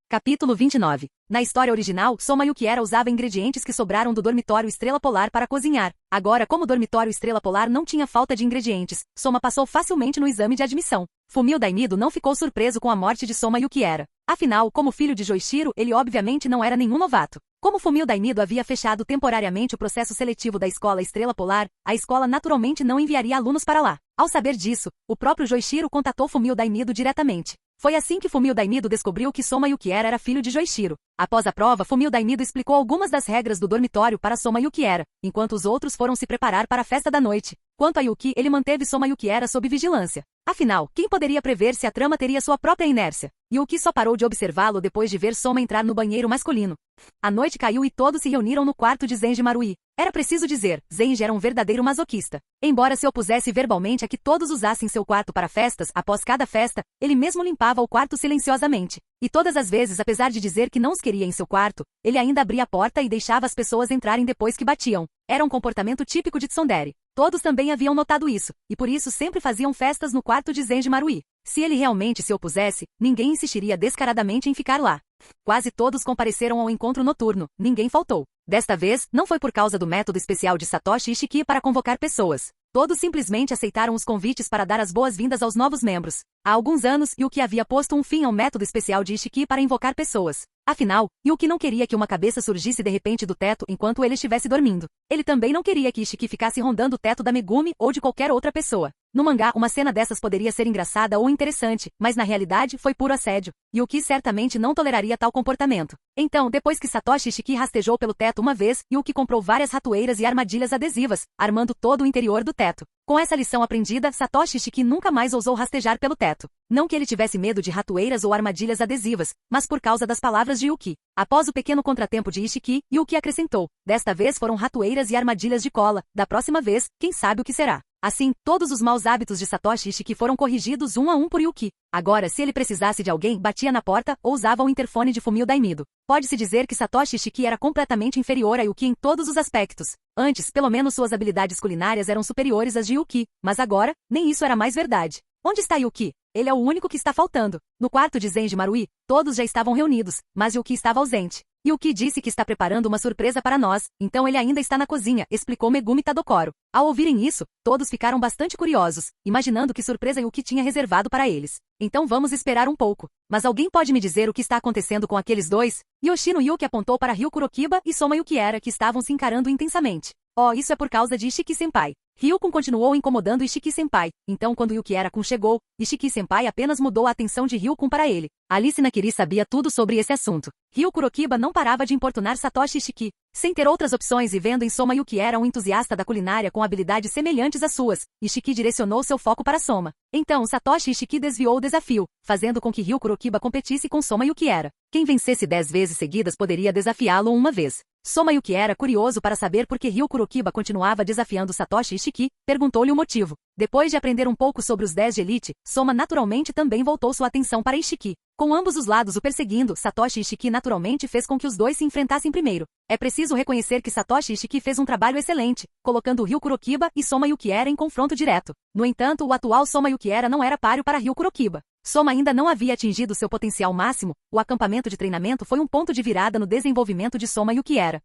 Capítulo 29. Na história original, Soma Yukiera usava ingredientes que sobraram do dormitório Estrela Polar para cozinhar. Agora, como o dormitório Estrela Polar não tinha falta de ingredientes, Soma passou facilmente no exame de admissão. Fumio Dainido não ficou surpreso com a morte de Soma Yukiera. Afinal, como filho de Joichiro, ele obviamente não era nenhum novato. Como Fumio Dainido havia fechado temporariamente o processo seletivo da escola Estrela Polar, a escola naturalmente não enviaria alunos para lá. Ao saber disso, o próprio Joichiro contatou Fumio Dainido diretamente. Foi assim que Fumio Dainido descobriu que Soma Yukiera era filho de Joichiro. Após a prova, Fumio Dainido explicou algumas das regras do dormitório para Soma Yukiera, enquanto os outros foram se preparar para a festa da noite. Quanto a Yuki, ele manteve Soma Yukiera sob vigilância. Afinal, quem poderia prever se a trama teria sua própria inércia? Yuki só parou de observá-lo depois de ver Soma entrar no banheiro masculino. A noite caiu e todos se reuniram no quarto de Zenji Marui. Era preciso dizer, Zenji era um verdadeiro masoquista. Embora se opusesse verbalmente a que todos usassem seu quarto para festas, após cada festa, ele mesmo limpava o quarto silenciosamente. E todas as vezes, apesar de dizer que não os queria em seu quarto, ele ainda abria a porta e deixava as pessoas entrarem depois que batiam. Era um comportamento típico de Tsundere. Todos também haviam notado isso, e por isso sempre faziam festas no quarto de Zenji Marui. Se ele realmente se opusesse, ninguém insistiria descaradamente em ficar lá. Quase todos compareceram ao encontro noturno, ninguém faltou. Desta vez, não foi por causa do método especial de Satoshi Ishiki para convocar pessoas. Todos simplesmente aceitaram os convites para dar as boas-vindas aos novos membros. Há alguns anos, Yuki havia posto um fim ao método especial de Ishiki para invocar pessoas. Afinal, Yuki não queria que uma cabeça surgisse de repente do teto enquanto ele estivesse dormindo. Ele também não queria que Ishiki ficasse rondando o teto da Megumi ou de qualquer outra pessoa. No mangá, uma cena dessas poderia ser engraçada ou interessante, mas na realidade foi puro assédio. Yuki certamente não toleraria tal comportamento. Então, depois que Satoshi Ishiki rastejou pelo teto uma vez, Yuki comprou várias ratoeiras e armadilhas adesivas, armando todo o interior do teto. Com essa lição aprendida, Satoshi Ishiki nunca mais ousou rastejar pelo teto. Não que ele tivesse medo de ratoeiras ou armadilhas adesivas, mas por causa das palavras de Yuki. Após o pequeno contratempo de Ishiki, Yuki acrescentou, desta vez foram ratoeiras e armadilhas de cola, da próxima vez, quem sabe o que será. Assim, todos os maus hábitos de Satoshi Ishiki foram corrigidos um a um por Yuki. Agora, se ele precisasse de alguém, batia na porta ou usava o interfone de Fumio Daimido. Pode-se dizer que Satoshi Ishiki era completamente inferior a Yuki em todos os aspectos. Antes, pelo menos suas habilidades culinárias eram superiores às de Yuki, mas agora, nem isso era mais verdade. Onde está Yuki? Ele é o único que está faltando. No quarto de Zenji Marui, todos já estavam reunidos, mas Yuki estava ausente. Yuki disse que está preparando uma surpresa para nós, então ele ainda está na cozinha, explicou Megumi Tadokoro. Ao ouvirem isso, todos ficaram bastante curiosos, imaginando que surpresa Yuki tinha reservado para eles. Então vamos esperar um pouco. Mas alguém pode me dizer o que está acontecendo com aqueles dois? Yoshino Yuki apontou para Ryu Kurokiba e Soma Yukiera que estavam se encarando intensamente. Oh, isso é por causa de Ishiki-senpai. Ryukun continuou incomodando Ishiki-senpai, então quando Yukiera-kun chegou, Ishiki-senpai apenas mudou a atenção de Ryukun para ele. Alice Nakiri sabia tudo sobre esse assunto. Ryu Kurokiba não parava de importunar Satoshi Ishiki. Sem ter outras opções e vendo em Soma Yukiera um entusiasta da culinária com habilidades semelhantes às suas, Ishiki direcionou seu foco para Soma. Então Satoshi Ishiki desviou o desafio, fazendo com que Ryu Kurokiba competisse com Soma Yukiera. Quem vencesse 10 vezes seguidas poderia desafiá-lo uma vez. Soma Yukiera, curioso para saber por que Ryu Kurokiba continuava desafiando Satoshi Ishiki, perguntou-lhe o motivo. Depois de aprender um pouco sobre os 10 de elite, Soma naturalmente também voltou sua atenção para Ishiki. Com ambos os lados o perseguindo, Satoshi Ishiki naturalmente fez com que os dois se enfrentassem primeiro. É preciso reconhecer que Satoshi Ishiki fez um trabalho excelente, colocando Ryu Kurokiba e Soma Yukiera em confronto direto. No entanto, o atual Soma Yukiera não era páreo para Ryu Kurokiba. Soma ainda não havia atingido seu potencial máximo, o acampamento de treinamento foi um ponto de virada no desenvolvimento de Soma Yukiera.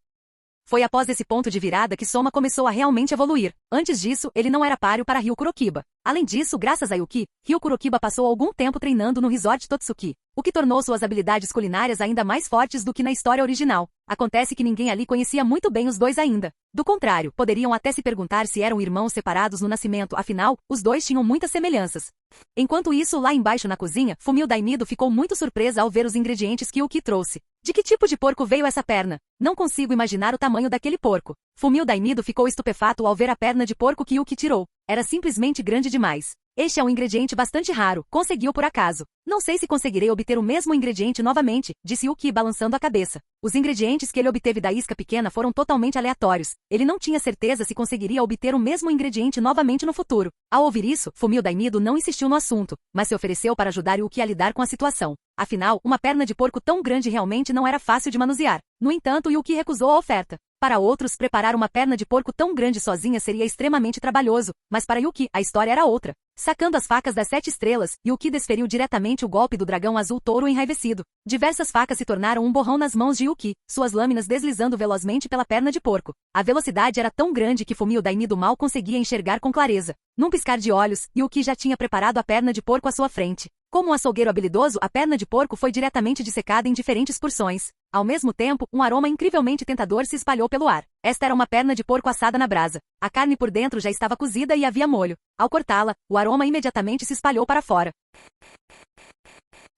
Foi após esse ponto de virada que Soma começou a realmente evoluir. Antes disso, ele não era páreo para Ryu Kurokiba. Além disso, graças a Yuki, Ryu Kurokiba passou algum tempo treinando no Resort Totsuki, o que tornou suas habilidades culinárias ainda mais fortes do que na história original. Acontece que ninguém ali conhecia muito bem os dois ainda. Do contrário, poderiam até se perguntar se eram irmãos separados no nascimento, afinal, os dois tinham muitas semelhanças. Enquanto isso, lá embaixo na cozinha, Fumio Daimido ficou muito surpresa ao ver os ingredientes que Yuki trouxe. De que tipo de porco veio essa perna? Não consigo imaginar o tamanho daquele porco. Fumio Daimido ficou estupefato ao ver a perna de porco que Yuki tirou. Era simplesmente grande demais. Este é um ingrediente bastante raro, conseguiu por acaso. Não sei se conseguirei obter o mesmo ingrediente novamente, disse Yuki balançando a cabeça. Os ingredientes que ele obteve da isca pequena foram totalmente aleatórios. Ele não tinha certeza se conseguiria obter o mesmo ingrediente novamente no futuro. Ao ouvir isso, Fumio Daimido não insistiu no assunto, mas se ofereceu para ajudar Yuki a lidar com a situação. Afinal, uma perna de porco tão grande realmente não era fácil de manusear. No entanto, Yuki recusou a oferta. Para outros, preparar uma perna de porco tão grande sozinha seria extremamente trabalhoso, mas para Yuki, a história era outra. Sacando as facas das 7 estrelas, Yuki desferiu diretamente o golpe do dragão azul touro enraivecido. Diversas facas se tornaram um borrão nas mãos de Yuki, suas lâminas deslizando velozmente pela perna de porco. A velocidade era tão grande que Fumio Daimido mal conseguia enxergar com clareza. Num piscar de olhos, Yuki já tinha preparado a perna de porco à sua frente. Como um açougueiro habilidoso, a perna de porco foi diretamente dissecada em diferentes porções. Ao mesmo tempo, um aroma incrivelmente tentador se espalhou pelo ar. Esta era uma perna de porco assada na brasa. A carne por dentro já estava cozida e havia molho. Ao cortá-la, o aroma imediatamente se espalhou para fora.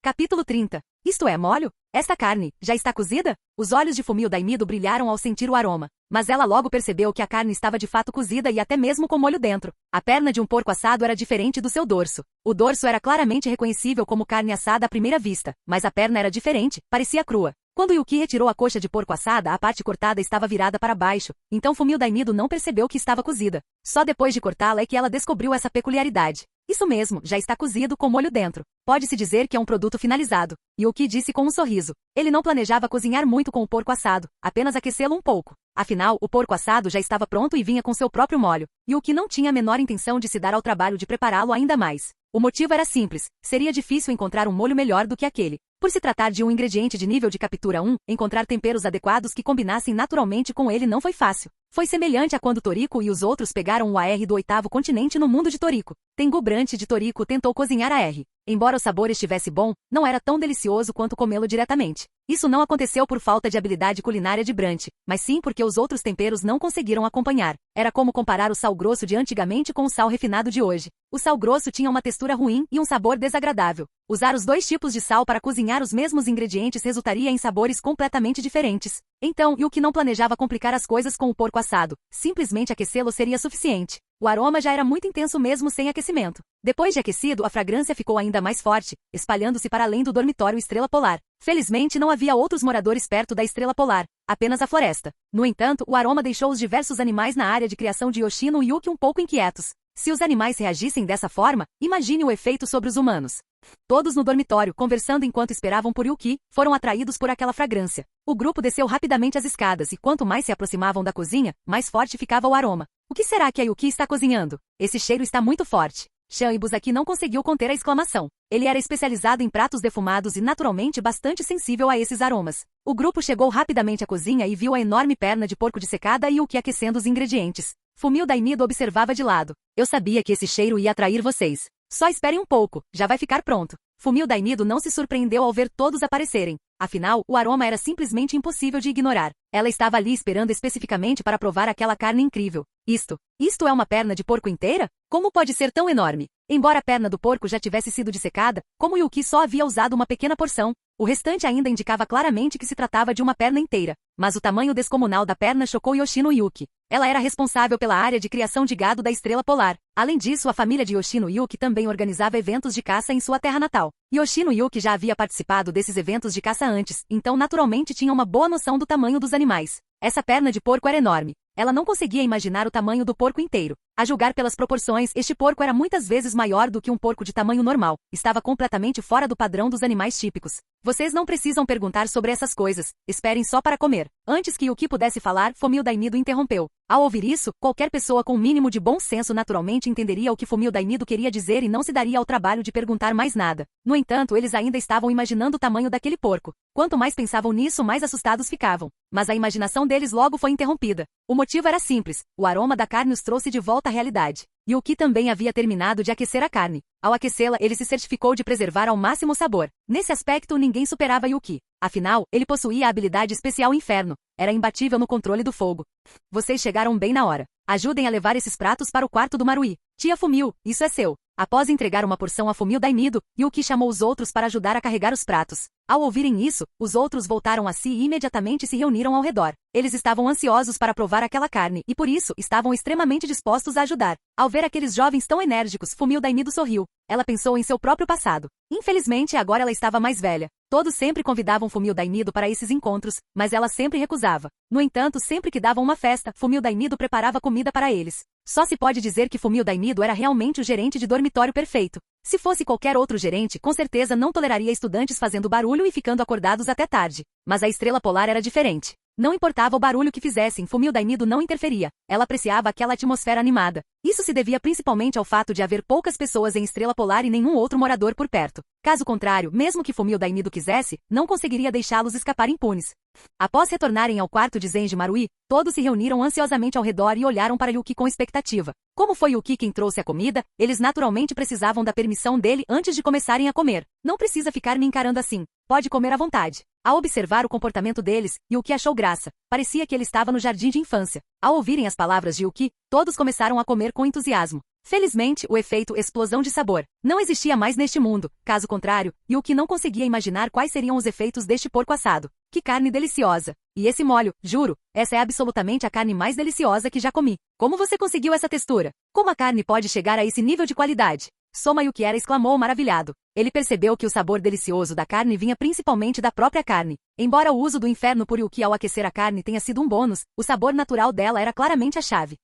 Capítulo 30. Isto é molho? Esta carne, já está cozida? Os olhos de Fumio Daimido brilharam ao sentir o aroma. Mas ela logo percebeu que a carne estava de fato cozida e até mesmo com molho dentro. A perna de um porco assado era diferente do seu dorso. O dorso era claramente reconhecível como carne assada à primeira vista, mas a perna era diferente, parecia crua. Quando Yuki retirou a coxa de porco assada, a parte cortada estava virada para baixo, então Fumio Daimido não percebeu que estava cozida. Só depois de cortá-la é que ela descobriu essa peculiaridade. Isso mesmo, já está cozido com molho dentro. Pode-se dizer que é um produto finalizado. Yuki disse com um sorriso. Ele não planejava cozinhar muito com o porco assado, apenas aquecê-lo um pouco. Afinal, o porco assado já estava pronto e vinha com seu próprio molho. Yuki não tinha a menor intenção de se dar ao trabalho de prepará-lo ainda mais. O motivo era simples, seria difícil encontrar um molho melhor do que aquele. Por se tratar de um ingrediente de nível de captura 1, encontrar temperos adequados que combinassem naturalmente com ele não foi fácil. Foi semelhante a quando Toriko e os outros pegaram o AR do 8º continente no mundo de Toriko. Tengu Brant de Toriko tentou cozinhar a R. Embora o sabor estivesse bom, não era tão delicioso quanto comê-lo diretamente. Isso não aconteceu por falta de habilidade culinária de Brant, mas sim porque os outros temperos não conseguiram acompanhar. Era como comparar o sal grosso de antigamente com o sal refinado de hoje. O sal grosso tinha uma textura ruim e um sabor desagradável. Usar os dois tipos de sal para cozinhar os mesmos ingredientes resultaria em sabores completamente diferentes. Então, Yuki não planejava complicar as coisas com o porco assado. Simplesmente aquecê-lo seria suficiente. O aroma já era muito intenso mesmo sem aquecimento. Depois de aquecido, a fragrância ficou ainda mais forte, espalhando-se para além do dormitório Estrela Polar. Felizmente não havia outros moradores perto da Estrela Polar, apenas a floresta. No entanto, o aroma deixou os diversos animais na área de criação de Yoshino e Yuki um pouco inquietos. Se os animais reagissem dessa forma, imagine o efeito sobre os humanos. Todos no dormitório, conversando enquanto esperavam por Yuki, foram atraídos por aquela fragrância. O grupo desceu rapidamente as escadas e quanto mais se aproximavam da cozinha, mais forte ficava o aroma. O que será que a Yuki está cozinhando? Esse cheiro está muito forte. Shan Ibuzaki não conseguiu conter a exclamação. Ele era especializado em pratos defumados e naturalmente bastante sensível a esses aromas. O grupo chegou rapidamente à cozinha e viu a enorme perna de porco dissecada e Yuki aquecendo os ingredientes. Fumio Daimido observava de lado. Eu sabia que esse cheiro ia atrair vocês. Só esperem um pouco, já vai ficar pronto. Fumio Daimido não se surpreendeu ao ver todos aparecerem. Afinal, o aroma era simplesmente impossível de ignorar. Ela estava ali esperando especificamente para provar aquela carne incrível. Isto é uma perna de porco inteira? Como pode ser tão enorme? Embora a perna do porco já tivesse sido dissecada, como Yuki só havia usado uma pequena porção, o restante ainda indicava claramente que se tratava de uma perna inteira. Mas o tamanho descomunal da perna chocou Yoshino Yuki. Ela era responsável pela área de criação de gado da Estrela Polar. Além disso, a família de Yoshino Yuki também organizava eventos de caça em sua terra natal. Yoshino Yuki já havia participado desses eventos de caça antes, então naturalmente tinha uma boa noção do tamanho dos animais. Essa perna de porco era enorme. Ela não conseguia imaginar o tamanho do porco inteiro. A julgar pelas proporções, este porco era muitas vezes maior do que um porco de tamanho normal. Estava completamente fora do padrão dos animais típicos. Vocês não precisam perguntar sobre essas coisas. Esperem só para comer. Antes que Yuki pudesse falar, Fumio Daimido interrompeu. Ao ouvir isso, qualquer pessoa com o mínimo de bom senso naturalmente entenderia o que Fumio Daimido queria dizer e não se daria ao trabalho de perguntar mais nada. No entanto, eles ainda estavam imaginando o tamanho daquele porco. Quanto mais pensavam nisso, mais assustados ficavam. Mas a imaginação deles logo foi interrompida. O motivo era simples. O aroma da carne os trouxe de volta à realidade. Yuki também havia terminado de aquecer a carne. Ao aquecê-la, ele se certificou de preservar ao máximo o sabor. Nesse aspecto, ninguém superava Yuki. Afinal, ele possuía a habilidade especial Inferno. Era imbatível no controle do fogo. Vocês chegaram bem na hora. Ajudem a levar esses pratos para o quarto do Marui. Tia Fumio, isso é seu. Após entregar uma porção a Fumio Daimido, Yuki chamou os outros para ajudar a carregar os pratos. Ao ouvirem isso, os outros voltaram a si e imediatamente se reuniram ao redor. Eles estavam ansiosos para provar aquela carne e por isso estavam extremamente dispostos a ajudar. Ao ver aqueles jovens tão enérgicos, Fumio Daimido sorriu. Ela pensou em seu próprio passado. Infelizmente, agora ela estava mais velha. Todos sempre convidavam Fumio Daimido para esses encontros, mas ela sempre recusava. No entanto, sempre que davam uma festa, Fumio Daimido preparava comida para eles. Só se pode dizer que Fumio Daimido era realmente o gerente de dormitório perfeito. Se fosse qualquer outro gerente, com certeza não toleraria estudantes fazendo barulho e ficando acordados até tarde. Mas a Estrela Polar era diferente. Não importava o barulho que fizessem, Fumio Daimido não interferia. Ela apreciava aquela atmosfera animada. Isso se devia principalmente ao fato de haver poucas pessoas em Estrela Polar e nenhum outro morador por perto. Caso contrário, mesmo que Fumio Daimido quisesse, não conseguiria deixá-los escapar impunes. Após retornarem ao quarto de Zenji Marui, todos se reuniram ansiosamente ao redor e olharam para Yuki com expectativa. Como foi Yuki quem trouxe a comida, eles naturalmente precisavam da permissão dele antes de começarem a comer. Não precisa ficar me encarando assim. Pode comer à vontade. Ao observar o comportamento deles, Yuki achou graça. Parecia que ele estava no jardim de infância. Ao ouvirem as palavras de Yuki, todos começaram a comer com entusiasmo. Felizmente, o efeito explosão de sabor não existia mais neste mundo, caso contrário, Yuki não conseguia imaginar quais seriam os efeitos deste porco assado. Que carne deliciosa! E esse molho, juro, essa é absolutamente a carne mais deliciosa que já comi. Como você conseguiu essa textura? Como a carne pode chegar a esse nível de qualidade? Soma Yukiera exclamou maravilhado. Ele percebeu que o sabor delicioso da carne vinha principalmente da própria carne. Embora o uso do inferno por Yuki ao aquecer a carne tenha sido um bônus, o sabor natural dela era claramente a chave.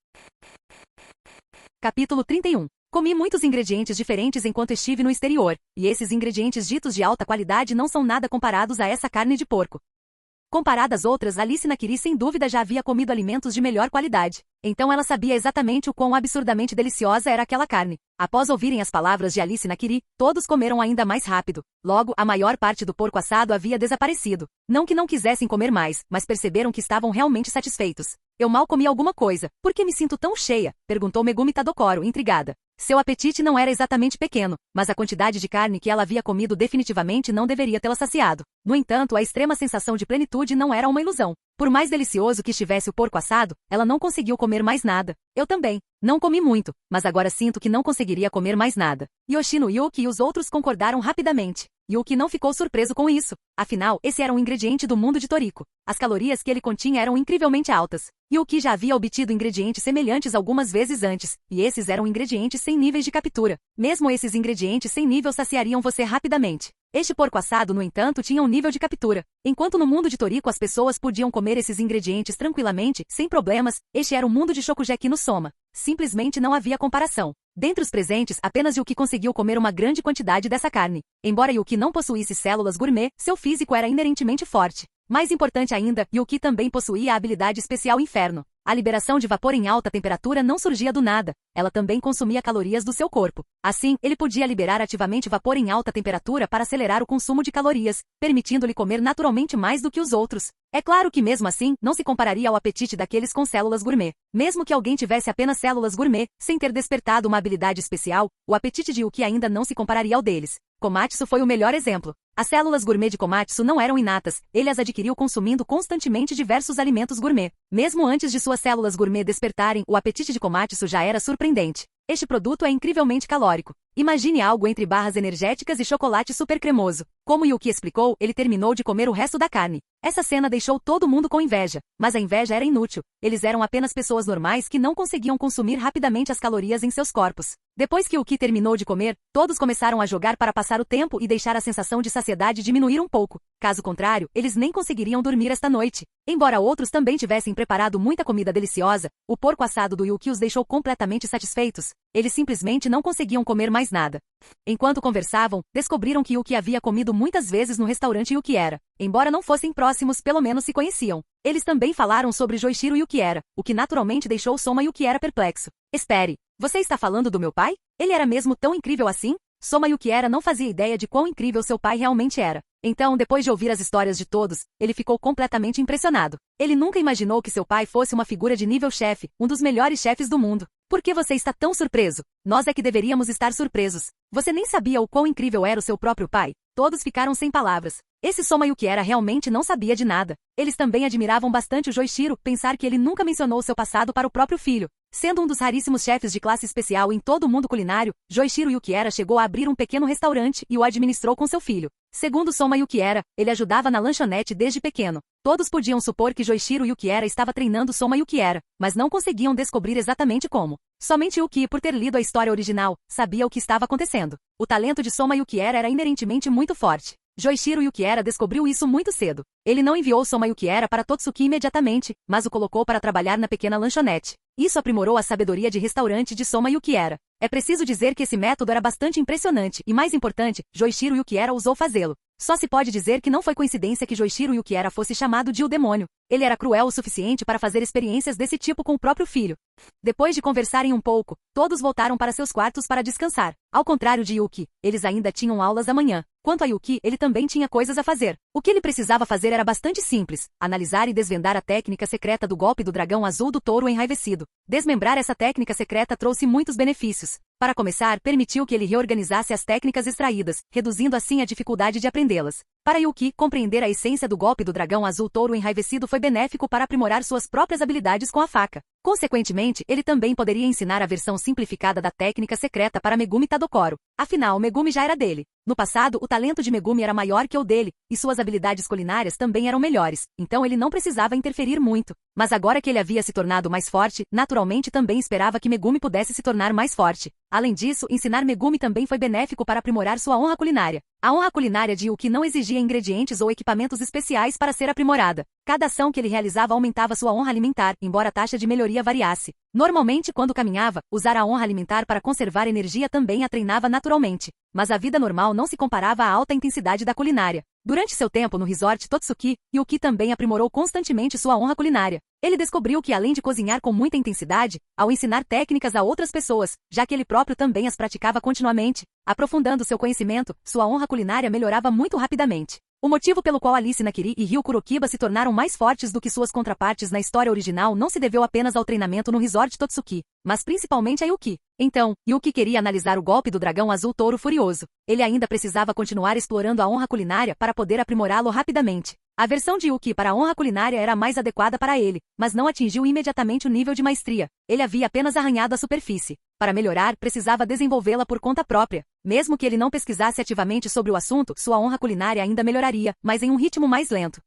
Capítulo 31. Comi muitos ingredientes diferentes enquanto estive no exterior, e esses ingredientes ditos de alta qualidade não são nada comparados a essa carne de porco. Comparada às outras, Alice Nakiri sem dúvida já havia comido alimentos de melhor qualidade. Então ela sabia exatamente o quão absurdamente deliciosa era aquela carne. Após ouvirem as palavras de Alice Nakiri, todos comeram ainda mais rápido. Logo, a maior parte do porco assado havia desaparecido. Não que não quisessem comer mais, mas perceberam que estavam realmente satisfeitos. Eu mal comi alguma coisa. Por que me sinto tão cheia? Perguntou Megumi Tadokoro, intrigada. Seu apetite não era exatamente pequeno, mas a quantidade de carne que ela havia comido definitivamente não deveria tê-la saciado. No entanto, a extrema sensação de plenitude não era uma ilusão. Por mais delicioso que estivesse o porco assado, ela não conseguiu comer mais nada. Eu também. Não comi muito, mas agora sinto que não conseguiria comer mais nada. Yoshino, Yuki e os outros concordaram rapidamente. Yuki não ficou surpreso com isso. Afinal, esse era um ingrediente do mundo de Toriko. As calorias que ele continha eram incrivelmente altas. Yuki já havia obtido ingredientes semelhantes algumas vezes antes, e esses eram ingredientes sem níveis de captura. Mesmo esses ingredientes sem nível saciariam você rapidamente. Este porco assado, no entanto, tinha um nível de captura. Enquanto no mundo de Toriko as pessoas podiam comer esses ingredientes tranquilamente, sem problemas, este era o mundo de Shokugeki no Soma. Simplesmente não havia comparação. Dentre os presentes, apenas Yuki conseguiu comer uma grande quantidade dessa carne. Embora Yuki não possuísse células gourmet, seu físico era inerentemente forte. Mais importante ainda, Yuki também possuía a habilidade especial Inferno. A liberação de vapor em alta temperatura não surgia do nada. Ela também consumia calorias do seu corpo. Assim, ele podia liberar ativamente vapor em alta temperatura para acelerar o consumo de calorias, permitindo-lhe comer naturalmente mais do que os outros. É claro que mesmo assim, não se compararia ao apetite daqueles com células gourmet. Mesmo que alguém tivesse apenas células gourmet, sem ter despertado uma habilidade especial, o apetite de Yuki ainda não se compararia ao deles. Komatsu foi o melhor exemplo. As células gourmet de Komatsu não eram inatas, ele as adquiriu consumindo constantemente diversos alimentos gourmet. Mesmo antes de suas células gourmet despertarem, o apetite de Komatsu já era surpreendente. Este produto é incrivelmente calórico. Imagine algo entre barras energéticas e chocolate super cremoso. Como Yuki explicou, ele terminou de comer o resto da carne. Essa cena deixou todo mundo com inveja, mas a inveja era inútil. Eles eram apenas pessoas normais que não conseguiam consumir rapidamente as calorias em seus corpos. Depois que Yuki terminou de comer, todos começaram a jogar para passar o tempo e deixar a sensação de saciedade diminuir um pouco. Caso contrário, eles nem conseguiriam dormir esta noite. Embora outros também tivessem preparado muita comida deliciosa, o porco assado do Yuki os deixou completamente satisfeitos. Eles simplesmente não conseguiam comer mais nada. Enquanto conversavam, descobriram que Yuki havia comido muitas vezes no restaurante Yukiera. Embora não fossem próximos, pelo menos se conheciam. Eles também falaram sobre Joichiro Yukiera, o que naturalmente deixou Soma Yukiera perplexo. Espere, você está falando do meu pai? Ele era mesmo tão incrível assim? Soma Yukiera não fazia ideia de quão incrível seu pai realmente era. Então, depois de ouvir as histórias de todos, ele ficou completamente impressionado. Ele nunca imaginou que seu pai fosse uma figura de nível chefe, um dos melhores chefes do mundo. Por que você está tão surpreso? Nós é que deveríamos estar surpresos. Você nem sabia o quão incrível era o seu próprio pai? Todos ficaram sem palavras. Esse Soma Yukiera realmente não sabia de nada. Eles também admiravam bastante o Joichiro, pensar que ele nunca mencionou seu passado para o próprio filho. Sendo um dos raríssimos chefes de classe especial em todo o mundo culinário, Joichiro Yukiera chegou a abrir um pequeno restaurante e o administrou com seu filho. Segundo Soma Yukiera, ele ajudava na lanchonete desde pequeno. Todos podiam supor que Joichiro Yukiera estava treinando Soma Yukiera, mas não conseguiam descobrir exatamente como. Somente Yuki, por ter lido a história original, sabia o que estava acontecendo. O talento de Soma Yukiera era inerentemente muito forte. Joichiro Yukiera descobriu isso muito cedo. Ele não enviou Soma Yukiera para Totsuki imediatamente, mas o colocou para trabalhar na pequena lanchonete. Isso aprimorou a sabedoria de restaurante de Soma Yukiera. É preciso dizer que esse método era bastante impressionante e, mais importante, Joichiro Yukiera ousou fazê-lo. Só se pode dizer que não foi coincidência que Joichiro Yukiera fosse chamado de o demônio. Ele era cruel o suficiente para fazer experiências desse tipo com o próprio filho. Depois de conversarem um pouco, todos voltaram para seus quartos para descansar. Ao contrário de Yuki, eles ainda tinham aulas amanhã. Quanto a Yuki, ele também tinha coisas a fazer. O que ele precisava fazer era bastante simples: analisar e desvendar a técnica secreta do golpe do dragão azul do touro enraivecido. Desmembrar essa técnica secreta trouxe muitos benefícios. Para começar, permitiu que ele reorganizasse as técnicas extraídas, reduzindo assim a dificuldade de aprendê-las. Para Yuki, compreender a essência do golpe do dragão azul touro enraivecido foi benéfico para aprimorar suas próprias habilidades com a faca. Consequentemente, ele também poderia ensinar a versão simplificada da técnica secreta para Megumi Tadokoro. Afinal, Megumi já era dele. No passado, o talento de Megumi era maior que o dele, e suas habilidades culinárias também eram melhores, então ele não precisava interferir muito. Mas agora que ele havia se tornado mais forte, naturalmente também esperava que Megumi pudesse se tornar mais forte. Além disso, ensinar Megumi também foi benéfico para aprimorar sua honra culinária. A honra culinária de Yuki não exigia ingredientes ou equipamentos especiais para ser aprimorada. Cada ação que ele realizava aumentava sua honra alimentar, embora a taxa de melhoria variasse. Normalmente, quando caminhava, usar a honra alimentar para conservar energia também a treinava naturalmente. Mas a vida normal não se comparava à alta intensidade da culinária. Durante seu tempo no resort Totsuki, Yuki também aprimorou constantemente sua honra culinária. Ele descobriu que além de cozinhar com muita intensidade, ao ensinar técnicas a outras pessoas, já que ele próprio também as praticava continuamente, aprofundando seu conhecimento, sua honra culinária melhorava muito rapidamente. O motivo pelo qual Alice Nakiri e Ryu Kurokiba se tornaram mais fortes do que suas contrapartes na história original não se deveu apenas ao treinamento no resort Totsuki, mas principalmente a Yuki. Então, Yuki queria analisar o golpe do dragão azul touro furioso. Ele ainda precisava continuar explorando a honra culinária para poder aprimorá-lo rapidamente. A versão de Yuki para a honra culinária era a mais adequada para ele, mas não atingiu imediatamente o nível de maestria. Ele havia apenas arranhado a superfície. Para melhorar, precisava desenvolvê-la por conta própria. Mesmo que ele não pesquisasse ativamente sobre o assunto, sua honra culinária ainda melhoraria, mas em um ritmo mais lento.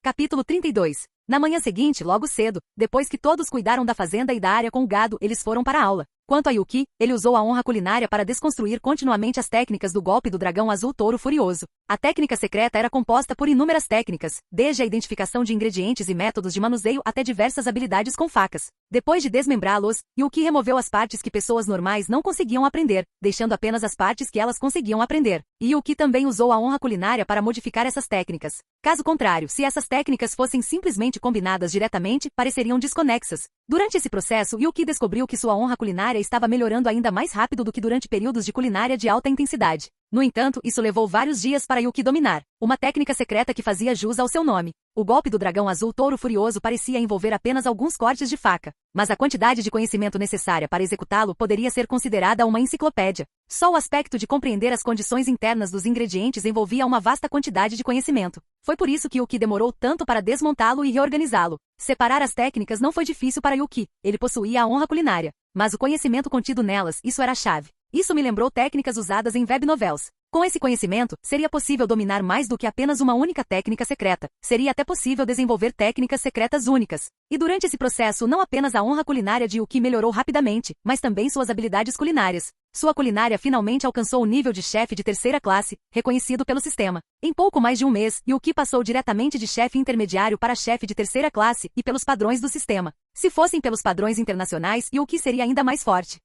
Capítulo 32. Na manhã seguinte, logo cedo, depois que todos cuidaram da fazenda e da área com o gado, eles foram para a aula. Quanto a Yuki, ele usou a honra culinária para desconstruir continuamente as técnicas do golpe do dragão azul touro furioso. A técnica secreta era composta por inúmeras técnicas, desde a identificação de ingredientes e métodos de manuseio até diversas habilidades com facas. Depois de desmembrá-los, Yuki removeu as partes que pessoas normais não conseguiam aprender, deixando apenas as partes que elas conseguiam aprender. E Yuki também usou a honra culinária para modificar essas técnicas. Caso contrário, se essas técnicas fossem simplesmente combinadas diretamente, pareceriam desconexas. Durante esse processo, Yuki descobriu que sua honra culinária estava melhorando ainda mais rápido do que durante períodos de culinária de alta intensidade. No entanto, isso levou vários dias para Yuki dominar uma técnica secreta que fazia jus ao seu nome. O golpe do dragão azul touro furioso parecia envolver apenas alguns cortes de faca, mas a quantidade de conhecimento necessária para executá-lo poderia ser considerada uma enciclopédia. Só o aspecto de compreender as condições internas dos ingredientes envolvia uma vasta quantidade de conhecimento. Foi por isso que Yuki demorou tanto para desmontá-lo e reorganizá-lo. Separar as técnicas não foi difícil para Yuki, ele possuía a honra culinária, mas o conhecimento contido nelas, isso era a chave. Isso me lembrou técnicas usadas em web novels. Com esse conhecimento, seria possível dominar mais do que apenas uma única técnica secreta. Seria até possível desenvolver técnicas secretas únicas. E durante esse processo, não apenas a honra culinária de Yuki melhorou rapidamente, mas também suas habilidades culinárias. Sua culinária finalmente alcançou o nível de chefe de terceira classe, reconhecido pelo sistema. Em pouco mais de um mês, Yuki passou diretamente de chefe intermediário para chefe de terceira classe e pelos padrões do sistema. Se fossem pelos padrões internacionais, Yuki seria ainda mais forte.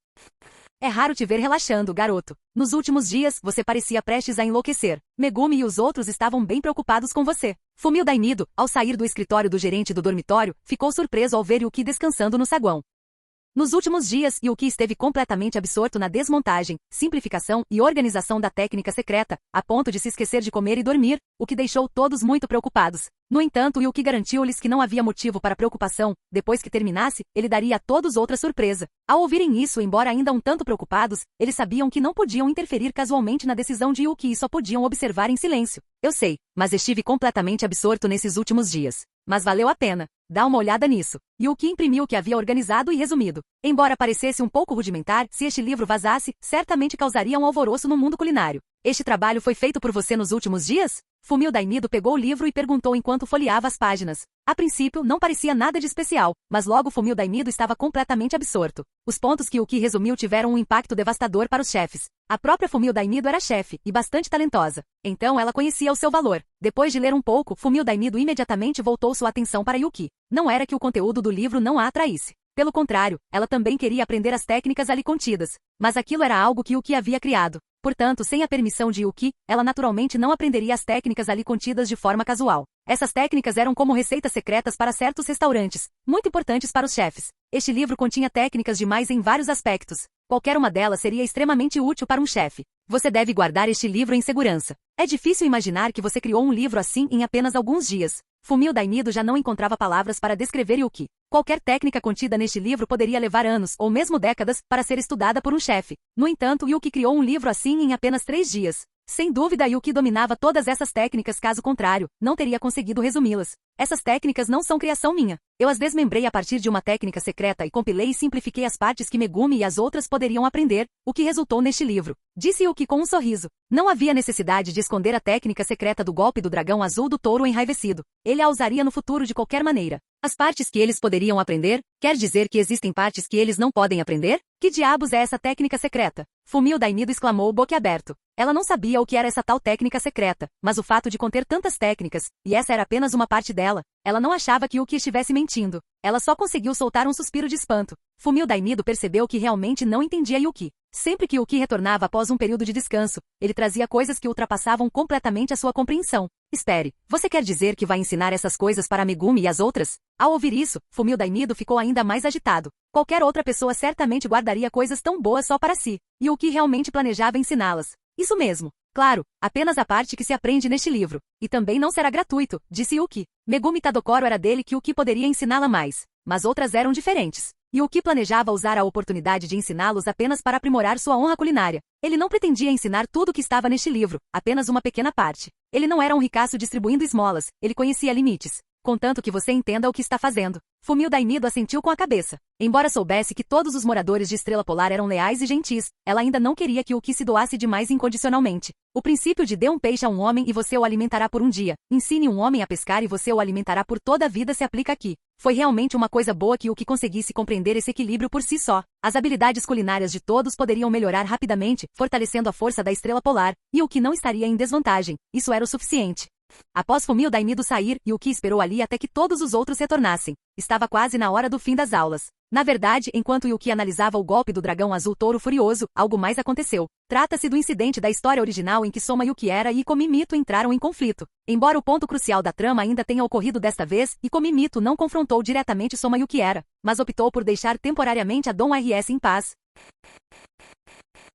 É raro te ver relaxando, garoto. Nos últimos dias, você parecia prestes a enlouquecer. Megumi e os outros estavam bem preocupados com você. Fumio Dainido, ao sair do escritório do gerente do dormitório, ficou surpreso ao ver Yuki descansando no saguão. Nos últimos dias, Yuki esteve completamente absorto na desmontagem, simplificação e organização da técnica secreta, a ponto de se esquecer de comer e dormir, o que deixou todos muito preocupados. No entanto, Yuki garantiu-lhes que não havia motivo para preocupação. Depois que terminasse, ele daria a todos outra surpresa. Ao ouvirem isso, embora ainda um tanto preocupados, eles sabiam que não podiam interferir casualmente na decisão de Yuki e só podiam observar em silêncio. Eu sei, mas estive completamente absorto nesses últimos dias. Mas valeu a pena. Dá uma olhada nisso. Yuki imprimiu o que havia organizado e resumido. Embora parecesse um pouco rudimentar, se este livro vazasse, certamente causaria um alvoroço no mundo culinário. Este trabalho foi feito por você nos últimos dias? Fumio Dainido pegou o livro e perguntou enquanto folheava as páginas. A princípio, não parecia nada de especial, mas logo Fumio Dainido estava completamente absorto. Os pontos que Yuki resumiu tiveram um impacto devastador para os chefes. A própria Fumio Dainido era chefe, e bastante talentosa. Então ela conhecia o seu valor. Depois de ler um pouco, Fumio Dainido imediatamente voltou sua atenção para Yuki. Não era que o conteúdo do livro não a atraísse. Pelo contrário, ela também queria aprender as técnicas ali contidas. Mas aquilo era algo que Yuki havia criado. Portanto, sem a permissão de Yuki, ela naturalmente não aprenderia as técnicas ali contidas de forma casual. Essas técnicas eram como receitas secretas para certos restaurantes, muito importantes para os chefes. Este livro continha técnicas demais em vários aspectos. Qualquer uma delas seria extremamente útil para um chefe. Você deve guardar este livro em segurança. É difícil imaginar que você criou um livro assim em apenas alguns dias. Fumio Dainido já não encontrava palavras para descrever Yuki. Qualquer técnica contida neste livro poderia levar anos, ou mesmo décadas, para ser estudada por um chefe. No entanto, Yuki criou um livro assim em apenas 3 dias. Sem dúvida, Yuki dominava todas essas técnicas, caso contrário, não teria conseguido resumi-las. Essas técnicas não são criação minha. Eu as desmembrei a partir de uma técnica secreta e compilei e simplifiquei as partes que Megumi e as outras poderiam aprender, o que resultou neste livro. Disse Yuki com um sorriso. Não havia necessidade de esconder a técnica secreta do golpe do dragão azul do touro enraivecido. Ele a usaria no futuro de qualquer maneira. As partes que eles poderiam aprender, quer dizer que existem partes que eles não podem aprender? Que diabos é essa técnica secreta? Fumio Dainido exclamou boquiaberto. Ela não sabia o que era essa tal técnica secreta, mas o fato de conter tantas técnicas, e essa era apenas uma parte dela, ela não achava que Yuki estivesse mentindo. Ela só conseguiu soltar um suspiro de espanto. Fumio Dainido percebeu que realmente não entendia Yuki. Sempre que Yuki retornava após um período de descanso, ele trazia coisas que ultrapassavam completamente a sua compreensão. Espere, você quer dizer que vai ensinar essas coisas para Megumi e as outras? Ao ouvir isso, Fumio Dainido ficou ainda mais agitado. Qualquer outra pessoa certamente guardaria coisas tão boas só para si. E Yuki realmente planejava ensiná-las. Isso mesmo. Claro, apenas a parte que se aprende neste livro. E também não será gratuito, disse Yuki. Megumi Tadokoro era dele que Yuki poderia ensiná-la mais. Mas outras eram diferentes. Yuki planejava usar a oportunidade de ensiná-los apenas para aprimorar sua honra culinária. Ele não pretendia ensinar tudo o que estava neste livro, apenas uma pequena parte. Ele não era um ricaço distribuindo esmolas, ele conhecia limites. Contanto que você entenda o que está fazendo. Fumio Dainido assentiu com a cabeça. Embora soubesse que todos os moradores de Estrela Polar eram leais e gentis, ela ainda não queria que Yuki se doasse demais incondicionalmente. O princípio de dê um peixe a um homem e você o alimentará por um dia, ensine um homem a pescar e você o alimentará por toda a vida se aplica aqui. Foi realmente uma coisa boa que Yuki conseguisse compreender esse equilíbrio por si só. As habilidades culinárias de todos poderiam melhorar rapidamente, fortalecendo a força da Estrela Polar, e Yuki não estaria em desvantagem. Isso era o suficiente. Após Fumio Dainido sair, Yuki esperou ali até que todos os outros retornassem. Estava quase na hora do fim das aulas. Na verdade, enquanto Yuki analisava o golpe do dragão azul touro furioso, algo mais aconteceu. Trata-se do incidente da história original em que Soma Yukiera e Ikomi Mito entraram em conflito. Embora o ponto crucial da trama ainda tenha ocorrido desta vez, Ikomi Mito não confrontou diretamente Soma Yukiera, mas optou por deixar temporariamente a Dom RS em paz.